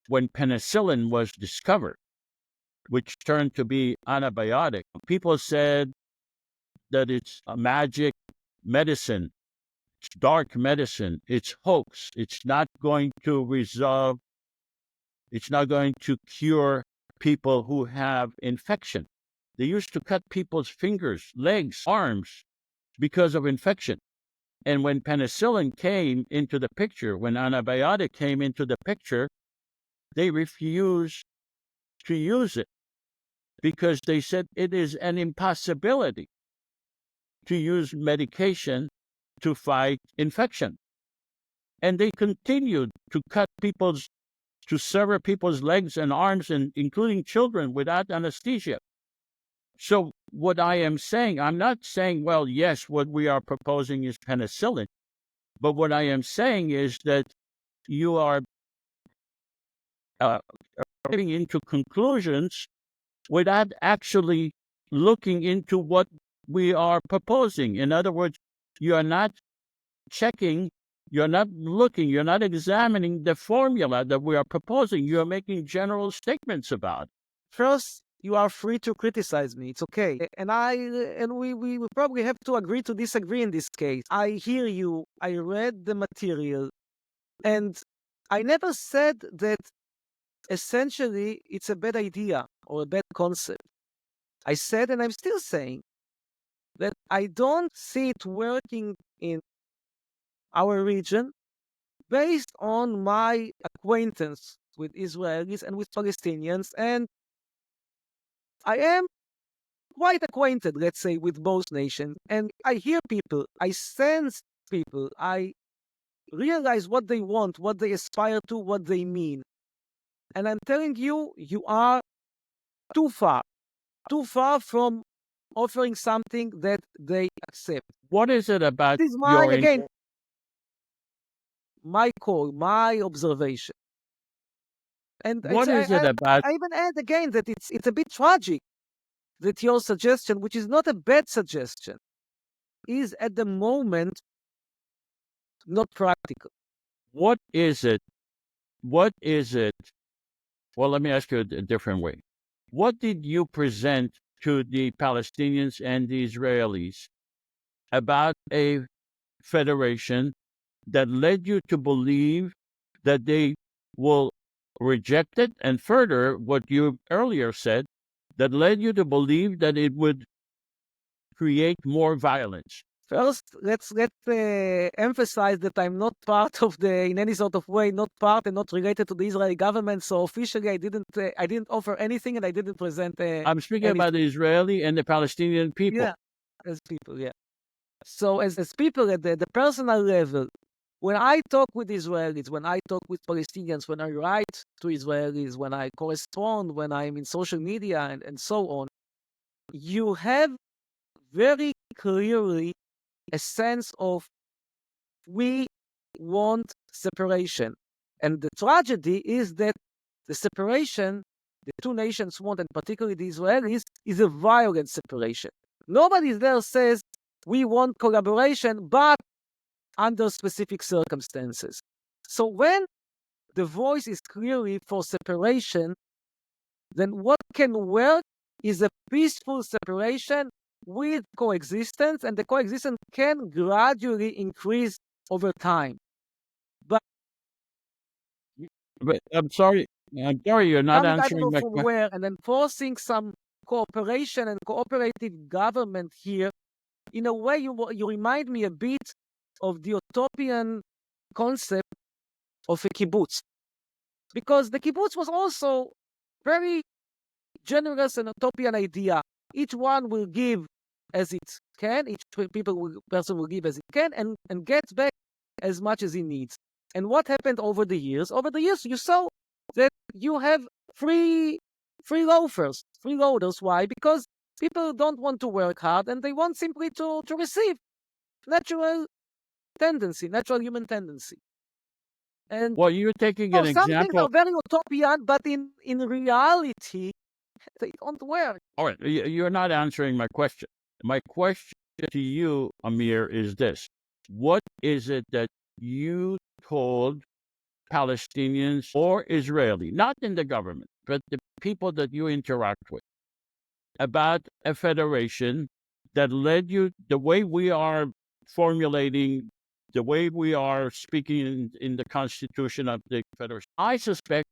when penicillin was discovered, which turned to be antibiotic, people said that it's a magic medicine, it's dark medicine, it's hoax, it's not going to resolve, it's not going to cure people who have infection. They used to cut people's fingers, legs, arms because of infection. And when penicillin came into the picture, when antibiotic came into the picture, they refused to use it because they said it is an impossibility to use medication to fight infection. And they continued to sever people's legs and arms, and including children, without anesthesia. So what I am saying, I'm not saying, well, yes, what we are proposing is penicillin, but what I am saying is that you are getting into conclusions without actually looking into what we are proposing. In other words, You are not checking, you're not looking, you're not examining the formula that we are proposing. You're making general statements about it. First, you are free to criticize me. It's okay. And we will probably have to agree to disagree in this case. I hear you. I read the material. And I never said that essentially it's a bad idea or a bad concept. I said, and I'm still saying, that I don't see it working in our region based on my acquaintance with Israelis and with Palestinians. And I am quite acquainted, let's say, with both nations. And I hear people, I sense people, I realize what they want, what they aspire to, what they mean. And I'm telling you, you are too far from offering something that they accept. What is it about This is your again, my call, my observation. And what is it about I even add again that it's a bit tragic that your suggestion, which is not a bad suggestion, is at the moment not practical. what is it? What is it? Well, let me ask you a different way. What did you present to the Palestinians and the Israelis about a federation that led you to believe that they will reject it? And further, what you earlier said, that led you to believe that it would create more violence. First, let's emphasize that I'm not part of in any sort of way, not part and not related to the Israeli government. So officially, I didn't offer anything, and I didn't present. I'm speaking about the Israeli and the Palestinian people. Yeah, as people, yeah. So as people at the personal level, when I talk with Israelis, when I talk with Palestinians, when I write to Israelis, when I correspond, when I'm in social media and so on, you have very clearly a sense of we want separation. And the tragedy is that the separation the two nations want, and particularly the Israelis, is a violent separation. Nobody there says we want collaboration, but under specific circumstances. So when the voice is clearly for separation, then what can work is a peaceful separation with coexistence, and the coexistence can gradually increase over time. But I'm sorry, you're not coming, I don't answering know my from question. where, and then forcing some cooperation and cooperative government here, in a way, you remind me a bit of the utopian concept of a kibbutz. Because the kibbutz was also very generous and utopian idea. Each one will give as it can, person will give as it can, and gets back as much as he needs. And what happened over the years? Over the years, you saw that you have free loafers, freeloaders. Why? Because people don't want to work hard and they want simply to receive. Natural human tendency. And Well, you're taking an some things are example. very utopian, but in reality, they don't work. All right, you're not answering my question. My question to you, Amir, is this. What is it that you told Palestinians or Israeli, not in the government, but the people that you interact with, about a federation that led you the way we are formulating, the way we are speaking in the Constitution of the Federation? I suspect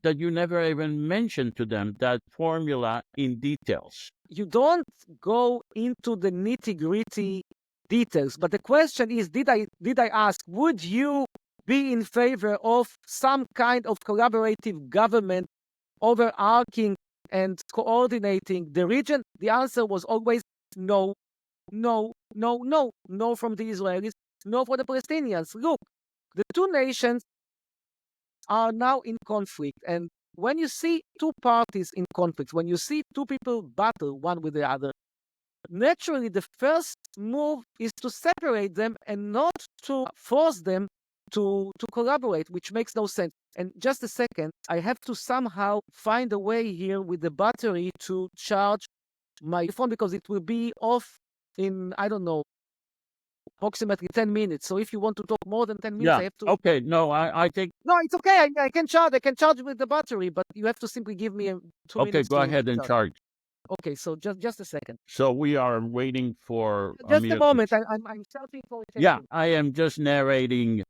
that you never even mentioned to them that formula in details. You don't go into the nitty-gritty details, but the question is, did I ask, would you be in favor of some kind of collaborative government overarching and coordinating the region? The answer was always no, no, no, no. No from the Israelis, no for the Palestinians. Look, the two nations are now in conflict, and when you see two parties in conflict, when you see two people battle one with the other, naturally the first move is to separate them and not to force them to collaborate, which makes no sense. And just a second, I have to somehow find a way here with the battery to charge my phone, because it will be off in, I don't know, approximately 10 minutes. So if you want to talk more than 10 minutes, I Yeah. have to. Okay. No, I think. No, it's okay. I can charge. I can charge with the battery, but you have to simply give me 2 Okay, minutes go to ahead and charge. charge. Okay, so just a second. So we are waiting for Just a Amir. moment. I'm searching for a Yeah, table. I am just narrating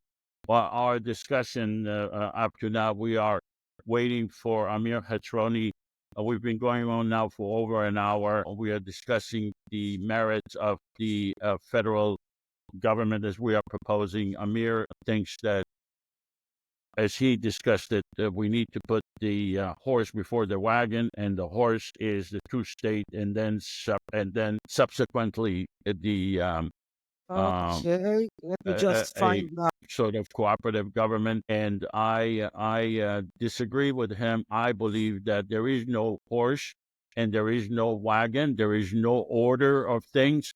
our discussion up to now. We are waiting for Amir Hatroni. We've been going on now for over an hour. We are discussing the merits of the federal government as we are proposing. Amir thinks that, as he discussed it, we need to put the horse before the wagon, and the horse is the two-state, and then subsequently the Okay, let me just a find that. sort of cooperative government. And I disagree with him. I believe that there is no horse and there is no wagon. There is no order of things.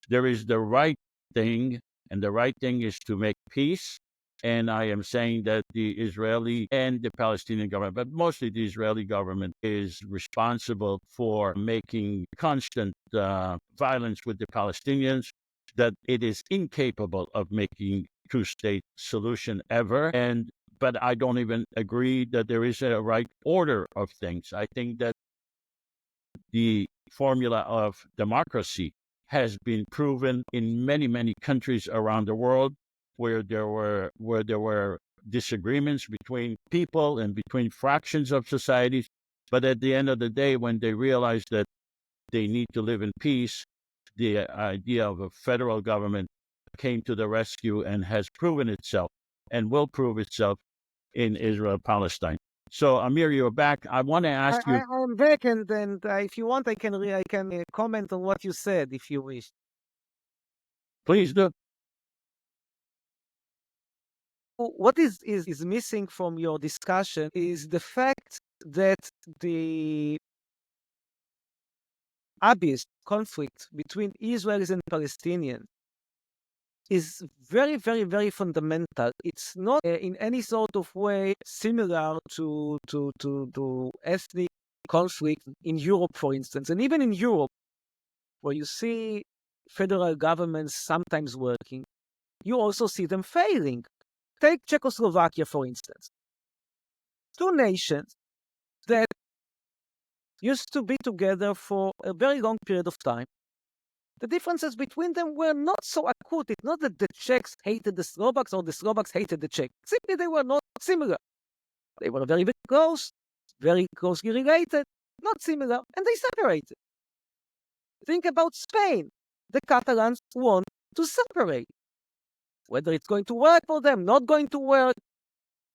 There is the right thing, and the right thing is to make peace. And I am saying that the Israeli and the Palestinian government, but mostly the Israeli government, is responsible for making constant violence with the Palestinians, that it is incapable of making two-state solution ever. But I don't even agree that there is a right order of things. I think that the formula of democracy has been proven in many, many countries around the world where there were disagreements between people and between fractions of societies. But at the end of the day, when they realized that they need to live in peace, the idea of a federal government came to the rescue and has proven itself and will prove itself in Israel-Palestine. So, Amir, you're back. I want to ask you. I'm back, and if you want, I can comment on what you said if you wish. Please do. What is missing from your discussion is the fact that the abyss conflict between Israelis and Palestinians is very, very, very fundamental. It's not in any sort of way similar to ethnic conflict in Europe, for instance. And even in Europe, where you see federal governments sometimes working, you also see them failing. Take Czechoslovakia, for instance. Two nations that used to be together for a very long period of time. The differences between them were not so acute. It's not that the Czechs hated the Slovaks or the Slovaks hated the Czechs. Simply, they were not similar. They were very, very closely related, not similar, and they separated. Think about Spain. The Catalans want to separate. Whether it's going to work for them, not going to work,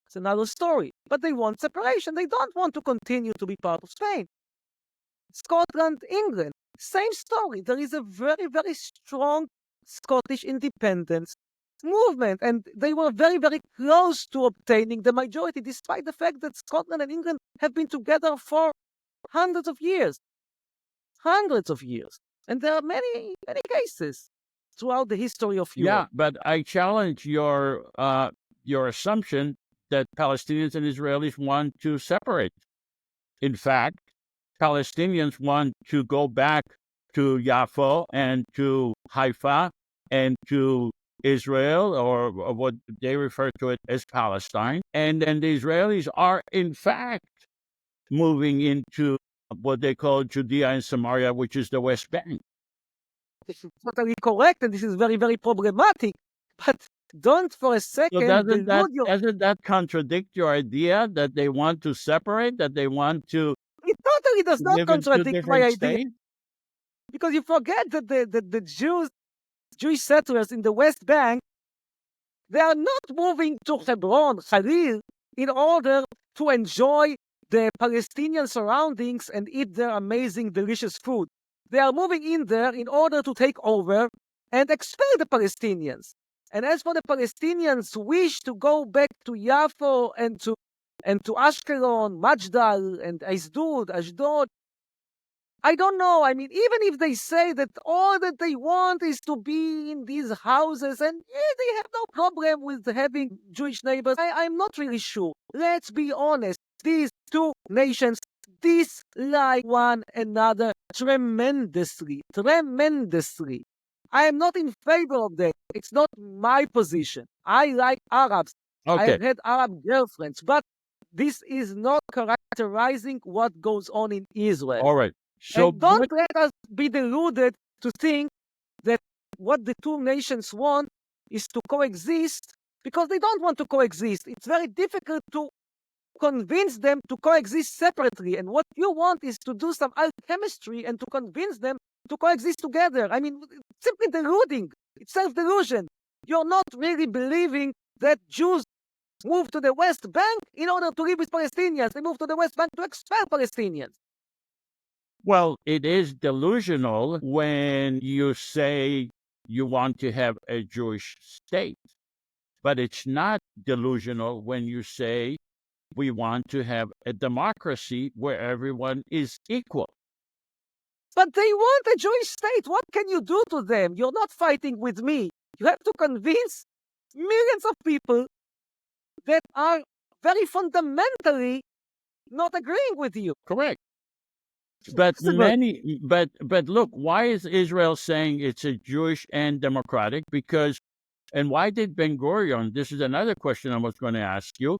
it's another story. But they want separation. They don't want to continue to be part of Spain. Scotland, England, same story. There is a very, very strong Scottish independence movement, and they were very, very close to obtaining the majority, despite the fact that Scotland and England have been together for hundreds of years. And there are many, many cases throughout the history of Europe. Yeah, but I challenge your assumption that Palestinians and Israelis want to separate. In fact, Palestinians want to go back to Yaffo and to Haifa and to Israel, or what they refer to it as Palestine. And then the Israelis are, in fact, moving into what they call Judea and Samaria, which is the West Bank. This is totally correct, and this is very, very problematic. But don't for a second doesn't that contradict your idea that they want to separate, that they want to It totally does not contradict my idea. States? Because you forget that the Jewish settlers in the West Bank, they are not moving to Hebron, Khalil, in order to enjoy the Palestinian surroundings and eat their amazing, delicious food. They are moving in there in order to take over and expel the Palestinians. And as for the Palestinians' wish to go back to Yaffo and to Ashkelon, Majdal, and Ashdod, I don't know. I mean, even if they say that all that they want is to be in these houses, and they have no problem with having Jewish neighbors, I'm not really sure. Let's be honest. These two nations dislike one another tremendously. I am not in favor of that. It's not my position. I like Arabs. I Okay. have had Arab girlfriends, but this is not characterizing what goes on in Israel. All right. So And don't let us be deluded to think that what the two nations want is to coexist, because they don't want to coexist. It's very difficult to convince them to coexist separately. And what you want is to do some alchemistry and to convince them to coexist together. I mean, it's simply deluding. It's self-delusion. You're not really believing that Jews move to the West Bank in order to live with Palestinians. They move to the West Bank to expel Palestinians. well, it is delusional when you say you want to have a Jewish state, but it's not delusional when you say we want to have a democracy where everyone is equal. But they want a Jewish state. What can you do to them? You're not fighting with me. You have to convince millions of people that are very fundamentally not agreeing with you. Correct. But Possible. but look, why is Israel saying it's a Jewish and democratic? Because, and why did Ben Gurion, this is another question I was going to ask you,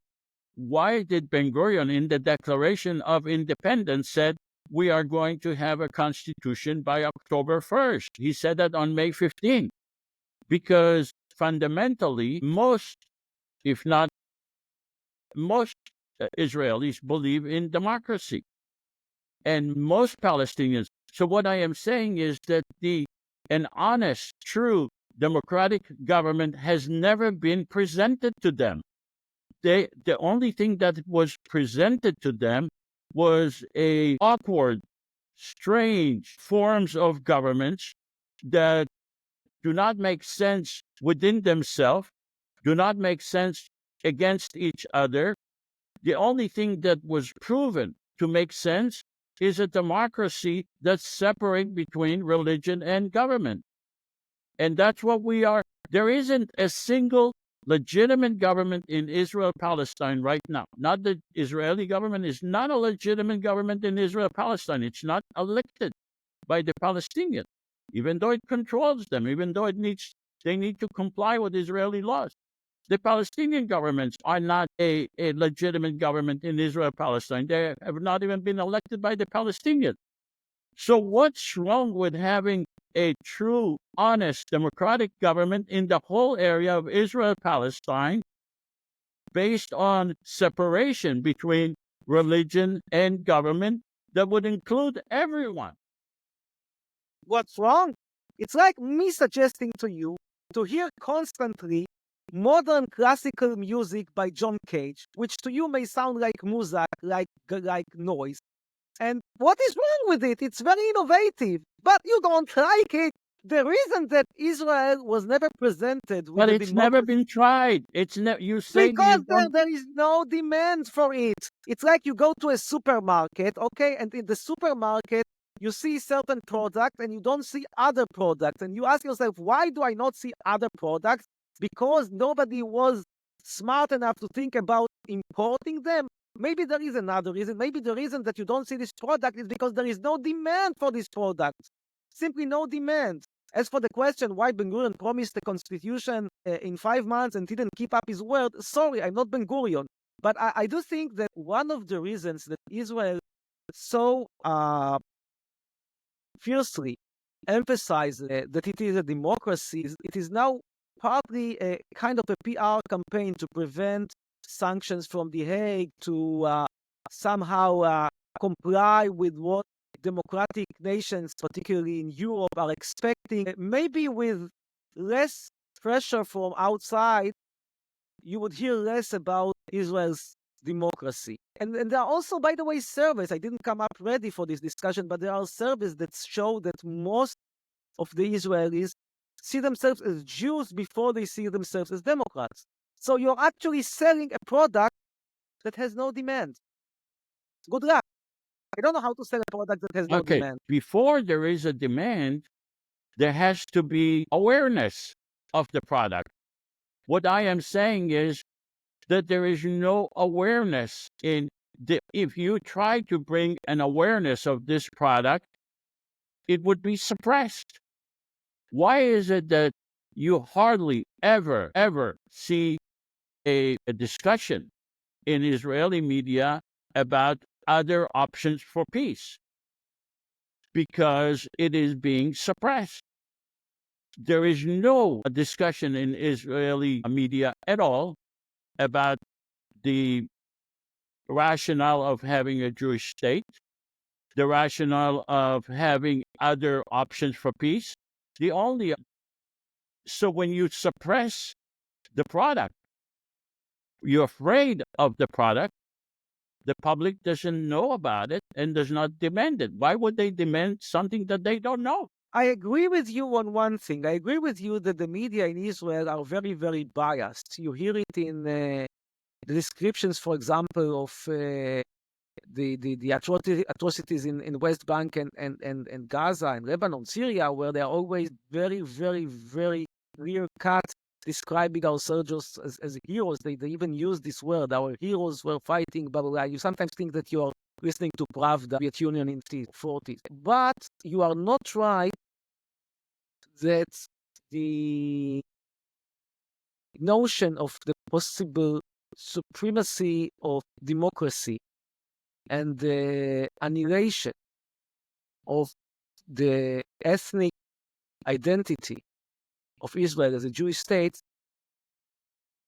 why did Ben Gurion in the Declaration of Independence said we are going to have a constitution by October 1st? He said that on May 15th. Because fundamentally, most, if not most, Israelis believe in democracy, and most Palestinians. So what I am saying is that an honest, true, democratic government has never been presented to them. The only thing that was presented to them was a awkward, strange forms of governments that do not make sense within themselves, do not make sense against each other. The only thing that was proven to make sense is a democracy that's separate between religion and government. And that's what we are. There isn't a single legitimate government in Israel-Palestine right now. Not the Israeli government is not a legitimate government in Israel-Palestine. It's not elected by the Palestinians, even though it controls them, even though they need to comply with Israeli laws. The Palestinian governments are not a legitimate government in Israel-Palestine. They have not even been elected by the Palestinians. So what's wrong with having a true, honest, democratic government in the whole area of Israel-Palestine based on separation between religion and government that would include everyone? What's wrong? It's like me suggesting to you to hear constantly modern classical music by John Cage, which to you may sound like muzak, like noise. And what is wrong with it? It's very innovative, but you don't like it. The reason that Israel was never presented with But a it's never democracy been tried. You say because you don't. there is no demand for it. It's like you go to a supermarket, okay, and in the supermarket you see certain products and you don't see other products, and you ask yourself, why do I not see other products? Because nobody was smart enough to think about importing them. Maybe there is another reason. Maybe the reason that you don't see this product is because there is no demand for this product. Simply no demand. As for the question why Ben Gurion promised the constitution in 5 months and didn't keep up his word, sorry, I'm not Ben Gurion. But I do think that one of the reasons that Israel so fiercely emphasizes that it is a democracy, it is now partly a kind of a PR campaign to prevent sanctions from The Hague, to somehow comply with what democratic nations, particularly in Europe, are expecting. Maybe with less pressure from outside, you would hear less about Israel's democracy. And there are also, by the way, surveys. I didn't come up ready for this discussion, but there are surveys that show that most of the Israelis see themselves as Jews before they see themselves as Democrats. So you're actually selling a product that has no demand. Good luck. I don't know how to sell a product that has no Okay, demand. before there is a demand, there has to be awareness of the product. What I am saying is that there is no awareness if you try to bring an awareness of this product, it would be suppressed. Why is it that you hardly ever see a discussion in Israeli media about other options for peace? Because it is being suppressed. There is no discussion in Israeli media at all about the rationale of having a Jewish state, the rationale of having other options for peace. The only So when you suppress the product, you're afraid of the product. The public doesn't know about it and does not demand it. Why would they demand something that they don't know? I agree with you on one thing. I agree with you that the media in Israel are very, very biased. You hear it in the descriptions, for example, of the atrocities in West Bank and Gaza and Lebanon, Syria, where they're always very, very, very clear cut describing our soldiers as heroes. They even use this word, our heroes were fighting, blah, blah, blah. You sometimes think that you are listening to Pravda, Soviet Union in the 40s. But you are not right that the notion of the possible supremacy of democracy and the annihilation of the ethnic identity of Israel as a Jewish state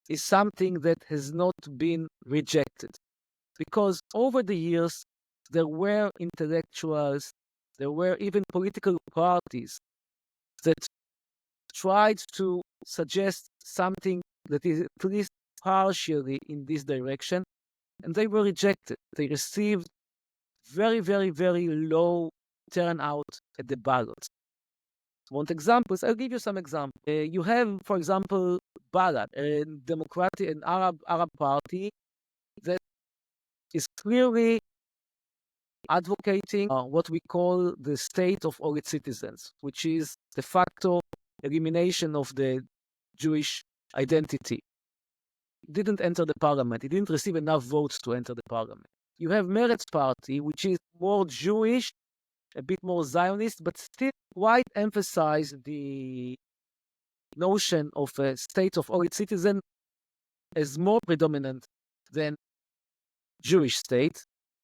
is something that has not been rejected. Because over the years, there were intellectuals, there were even political parties that tried to suggest something that is at least partially in this direction, and they were rejected. They received very, very, very low turnout at the ballots. Want examples? I'll give you some examples. You have, for example, Balad, a democratic and Arab party that is clearly advocating what we call the state of all its citizens, which is de facto elimination of the Jewish identity. It didn't enter the parliament. It didn't receive enough votes to enter the parliament. You have Meretz party, which is more Jewish, a bit more Zionist, but still quite emphasize the notion of a state of all its citizens as more predominant than Jewish state.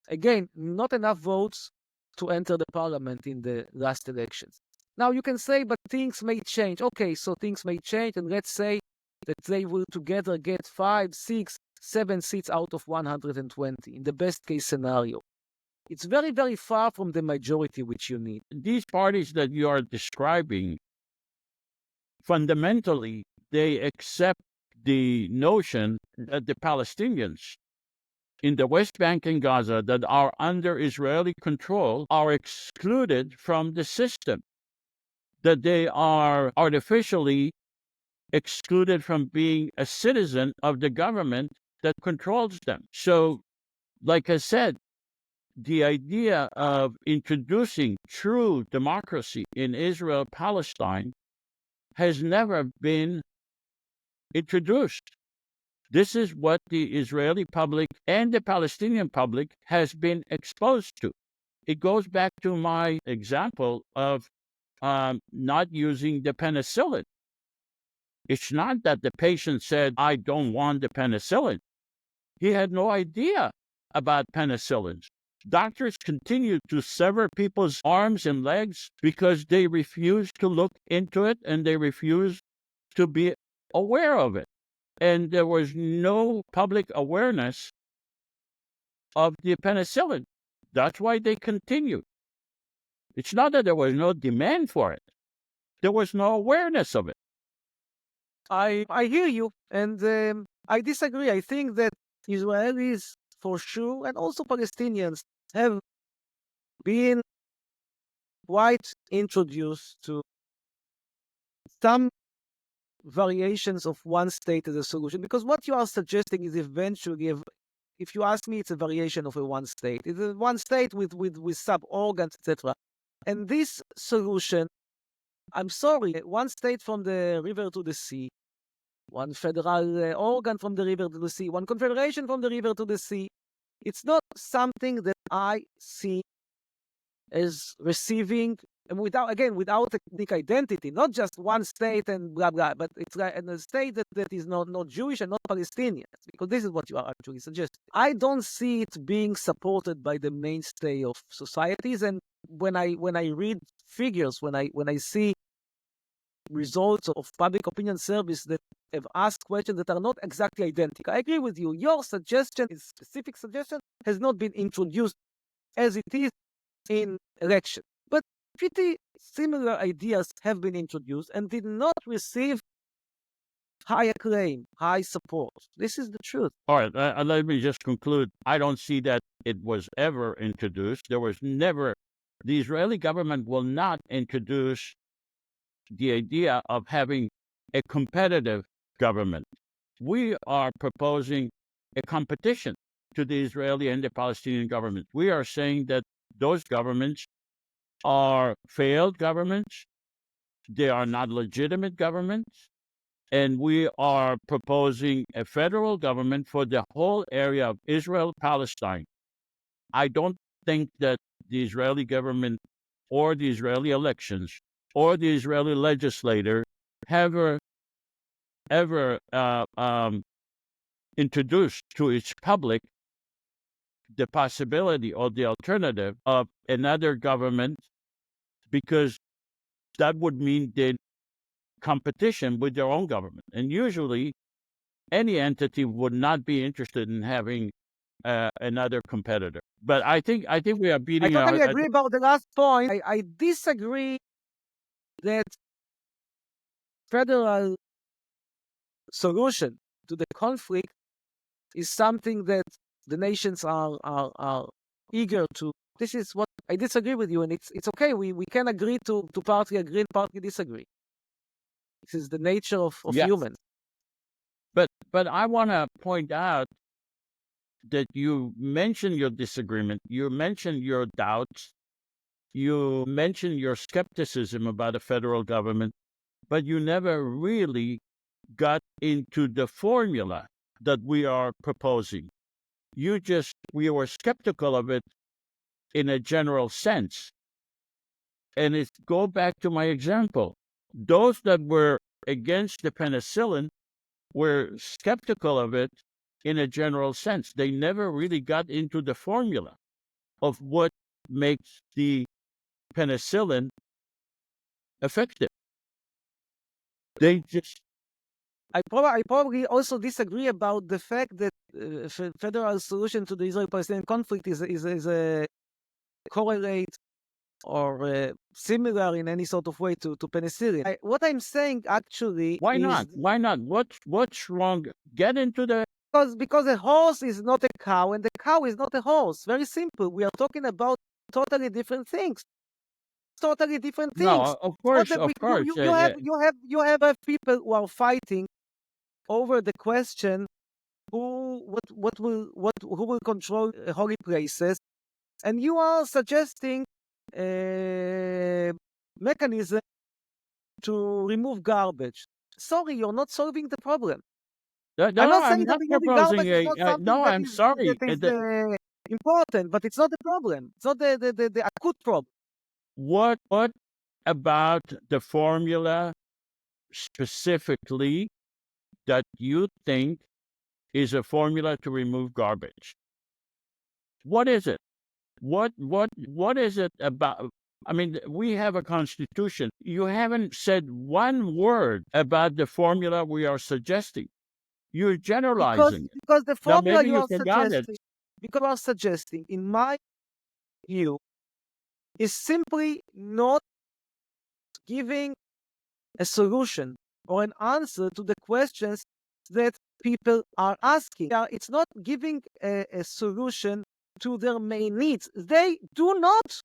Again, not enough votes to enter the parliament in the last elections. Now you can say, but things may change. Okay, so things may change, and let's say that they will together get 5, 6, 7 seats out of 120 in the best case scenario. It's very, very far from the majority which you need. These parties that you are describing, fundamentally, they accept the notion that the Palestinians in the West Bank and Gaza that are under Israeli control are excluded from the system, that they are artificially excluded from being a citizen of the government that controls them. So, like I said, the idea of introducing true democracy in Israel-Palestine has never been introduced. This is what the Israeli public and the Palestinian public has been exposed to. It goes back to my example of not using the penicillin. It's not that the patient said, I don't want the penicillin. He had no idea about penicillins. Doctors continue to sever people's arms and legs because they refuse to look into it and they refuse to be aware of it. And there was no public awareness of the penicillin. That's why they continued. It's not that there was no demand for it. There was no awareness of it. I hear you, and I disagree. I think that Israelis, for sure, and also Palestinians, have been quite introduced to some variations of one state as a solution, because what you are suggesting is eventually, if you ask me, it's a variation of a one state. It's a one state with sub-organs, etc. And this solution, I'm sorry, one state from the river to the sea, one federal organ from the river to the sea, one confederation from the river to the sea. It's not something that I see as receiving and without ethnic identity, not just one state and blah blah, but it's like a state that is not Jewish and not Palestinian, because this is what you are actually suggesting. I don't see it being supported by the mainstay of societies, and when I read figures, when I see results of public opinion surveys that have asked questions that are not exactly identical, I agree with you. Your suggestion, is specific suggestion, has not been introduced as it is in election. But pretty similar ideas have been introduced and did not receive high acclaim, high support. This is the truth. All right, let me just conclude. I don't see that it was ever introduced. There was never, the Israeli government will not introduce the idea of having a competitive government. We are proposing a competition to the Israeli and the Palestinian government. We are saying that those governments are failed governments, they are not legitimate governments, and we are proposing a federal government for the whole area of Israel-Palestine. I don't think that the Israeli government or the Israeli elections or the Israeli legislator have ever introduced to its public the possibility or the alternative of another government, because that would mean the competition with their own government. And usually, any entity would not be interested in having another competitor. But I think we are I beating totally our. agree about the last point. I disagree that federal solution to the conflict is something that the nations are eager to. This is what I disagree with you, and it's okay. We can agree to partly agree and partly disagree. This is the nature of Yes. humans. But I want to point out that you mentioned your disagreement, you mentioned your doubts, you mentioned your skepticism about a federal government, but you never really got into the formula that we are proposing. We were skeptical of it in a general sense. And go back to my example. Those that were against the penicillin were skeptical of it in a general sense. They never really got into the formula of what makes the penicillin effective. They just. I probably also disagree about the fact that federal solution to the Israeli-Palestinian conflict is a correlate or similar in any sort of way to penicillin. What I'm saying actually Why is not? Why not? What's wrong? Get into the. because a horse is not a cow and the cow is not a horse. Very simple. We are talking about totally different things. Totally different things. No, of course, of course. You have people who are fighting over the question who will control holy places, and you are suggesting a mechanism to remove garbage. Sorry, you're not solving the problem. No, I'm not saying I'm that not removing garbage proposing is not something no, that I'm is sorry. important, but it's not the problem. It's not the acute problem. What about the formula specifically that you think is a formula to remove garbage? What is it? What is it about? I mean, we have a constitution. You haven't said one word about the formula we are suggesting. You're generalizing it. Because the Now, formula maybe you forgot it. suggesting, in my view, is simply not giving a solution or an answer to the questions that people are asking. It's not giving a solution to their main needs. They do not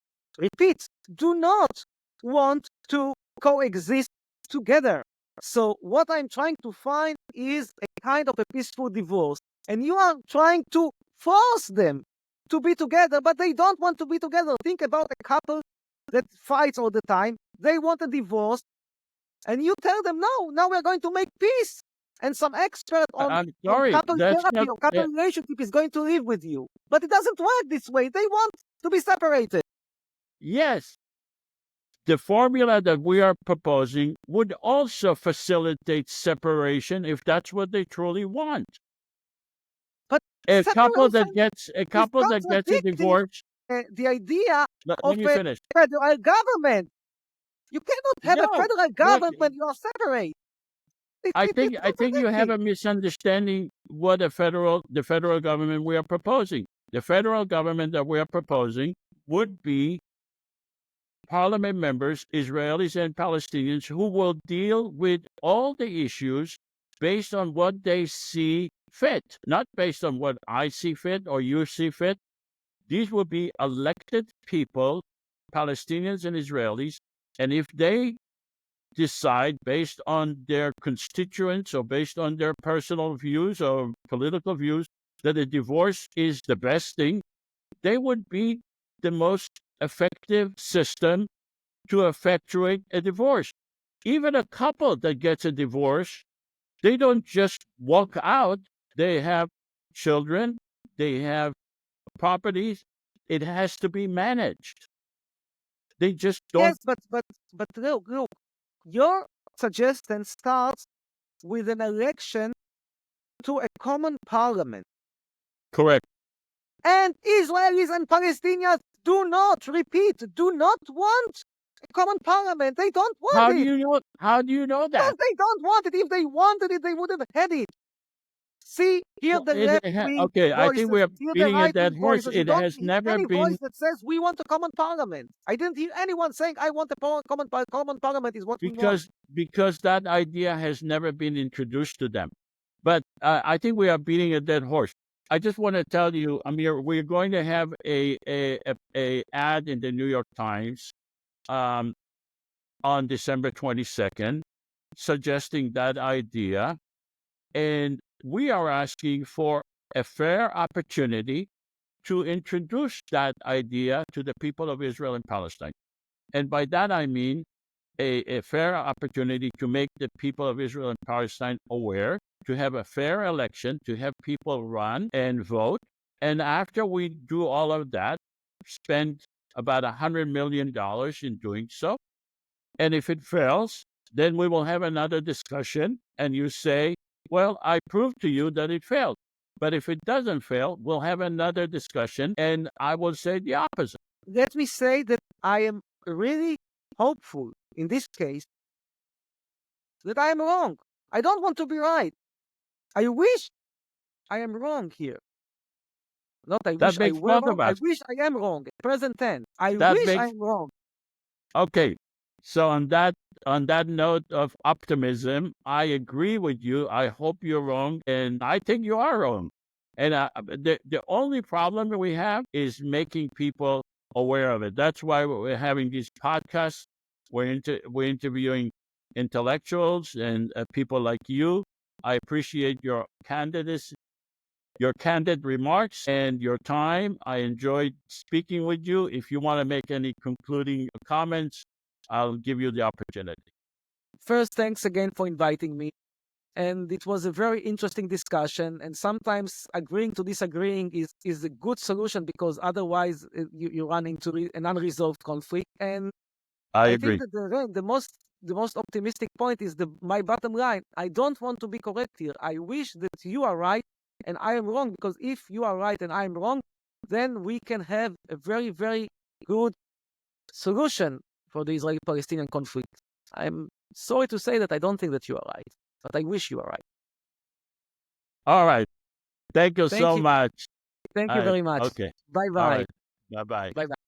want to coexist together. So what I'm trying to find is a kind of a peaceful divorce. And you are trying to force them to be together, but they don't want to be together. Think about a couple that fights all the time. They want a divorce. And you tell them, no, now we're going to make peace. And some expert on I'm sorry. couple That's therapy not. or couple relationship is going to live with you. But it doesn't work this way. They want to be separated. Yes, the formula that we are proposing would also facilitate separation if that's what they truly want. But A couple that separation gets a is couple that gets a contradicting divorce. the idea Let of me a finish. federal government. You cannot have a No, federal look, government when you are separate. I It's think you have contradicting. a misunderstanding what the federal government we are proposing. The federal government that we are proposing would be parliament members, Israelis and Palestinians, who will deal with all the issues based on what they see fit, not based on what I see fit or you see fit. These will be elected people, Palestinians and Israelis, and if they decide based on their constituents or based on their personal views or political views that a divorce is the best thing, they would be the most effective system to effectuate a divorce. Even a couple that gets a divorce, they don't just walk out. They have children, they have properties. It has to be managed. They just don't. Yes, but look, your suggestion starts with an election to a common parliament. Correct. And Israelis and Palestinians do not want a common parliament. They don't want How do it. you know? How do you know that? Because they don't want it. If they wanted it, they would have had it. See, here Well, the left-wing okay, I think voices, we are here the beating a dead right-wing horse. voices. You It don't has hear never any voice been that says we want a common parliament. I didn't hear anyone saying I want a common parliament is what we want. because that idea has never been introduced to them. But I think we are beating a dead horse. I just want to tell you, Amir, we're going to have a ad in the New York Times on December 22nd, suggesting that idea, and we are asking for a fair opportunity to introduce that idea to the people of Israel and Palestine. And by that I mean a fair opportunity to make the people of Israel and Palestine aware, to have a fair election, to have people run and vote. And after we do all of that, spend about $100 million in doing so. And if it fails, then we will have another discussion. And you say, well, I proved to you that it failed. But if it doesn't fail, we'll have another discussion. And I will say the opposite. Let me say that I am really hopeful in this case that I am wrong. I don't want to be right. I wish I am wrong here. Not I That wish I makes were both wrong. of I us. wish I am wrong. Present tense. I That wish I makes am wrong. Okay. So on that note of optimism, I agree with you. I hope you're wrong, and I think you are wrong. And the only problem that we have is making people aware of it. That's why we're having these podcasts. We're interviewing intellectuals and people like you. I appreciate your candidacy, your candid remarks, and your time. I enjoyed speaking with you. If you want to make any concluding comments, I'll give you the opportunity. First, thanks again for inviting me. And it was a very interesting discussion. And sometimes agreeing to disagreeing is a good solution because otherwise you run into an unresolved conflict. And I I think agree. that the most optimistic point is my bottom line. I don't want to be correct here. I wish that you are right and I am wrong, because if you are right and I am wrong, then we can have a very, very good solution for the Israeli-Palestinian conflict. I'm sorry to say that I don't think that you are right, but I wish you are right. All right. Thank you Thank so you. much. Thank All you right. very much. Okay. All Bye-bye. right. Bye bye. Bye-bye.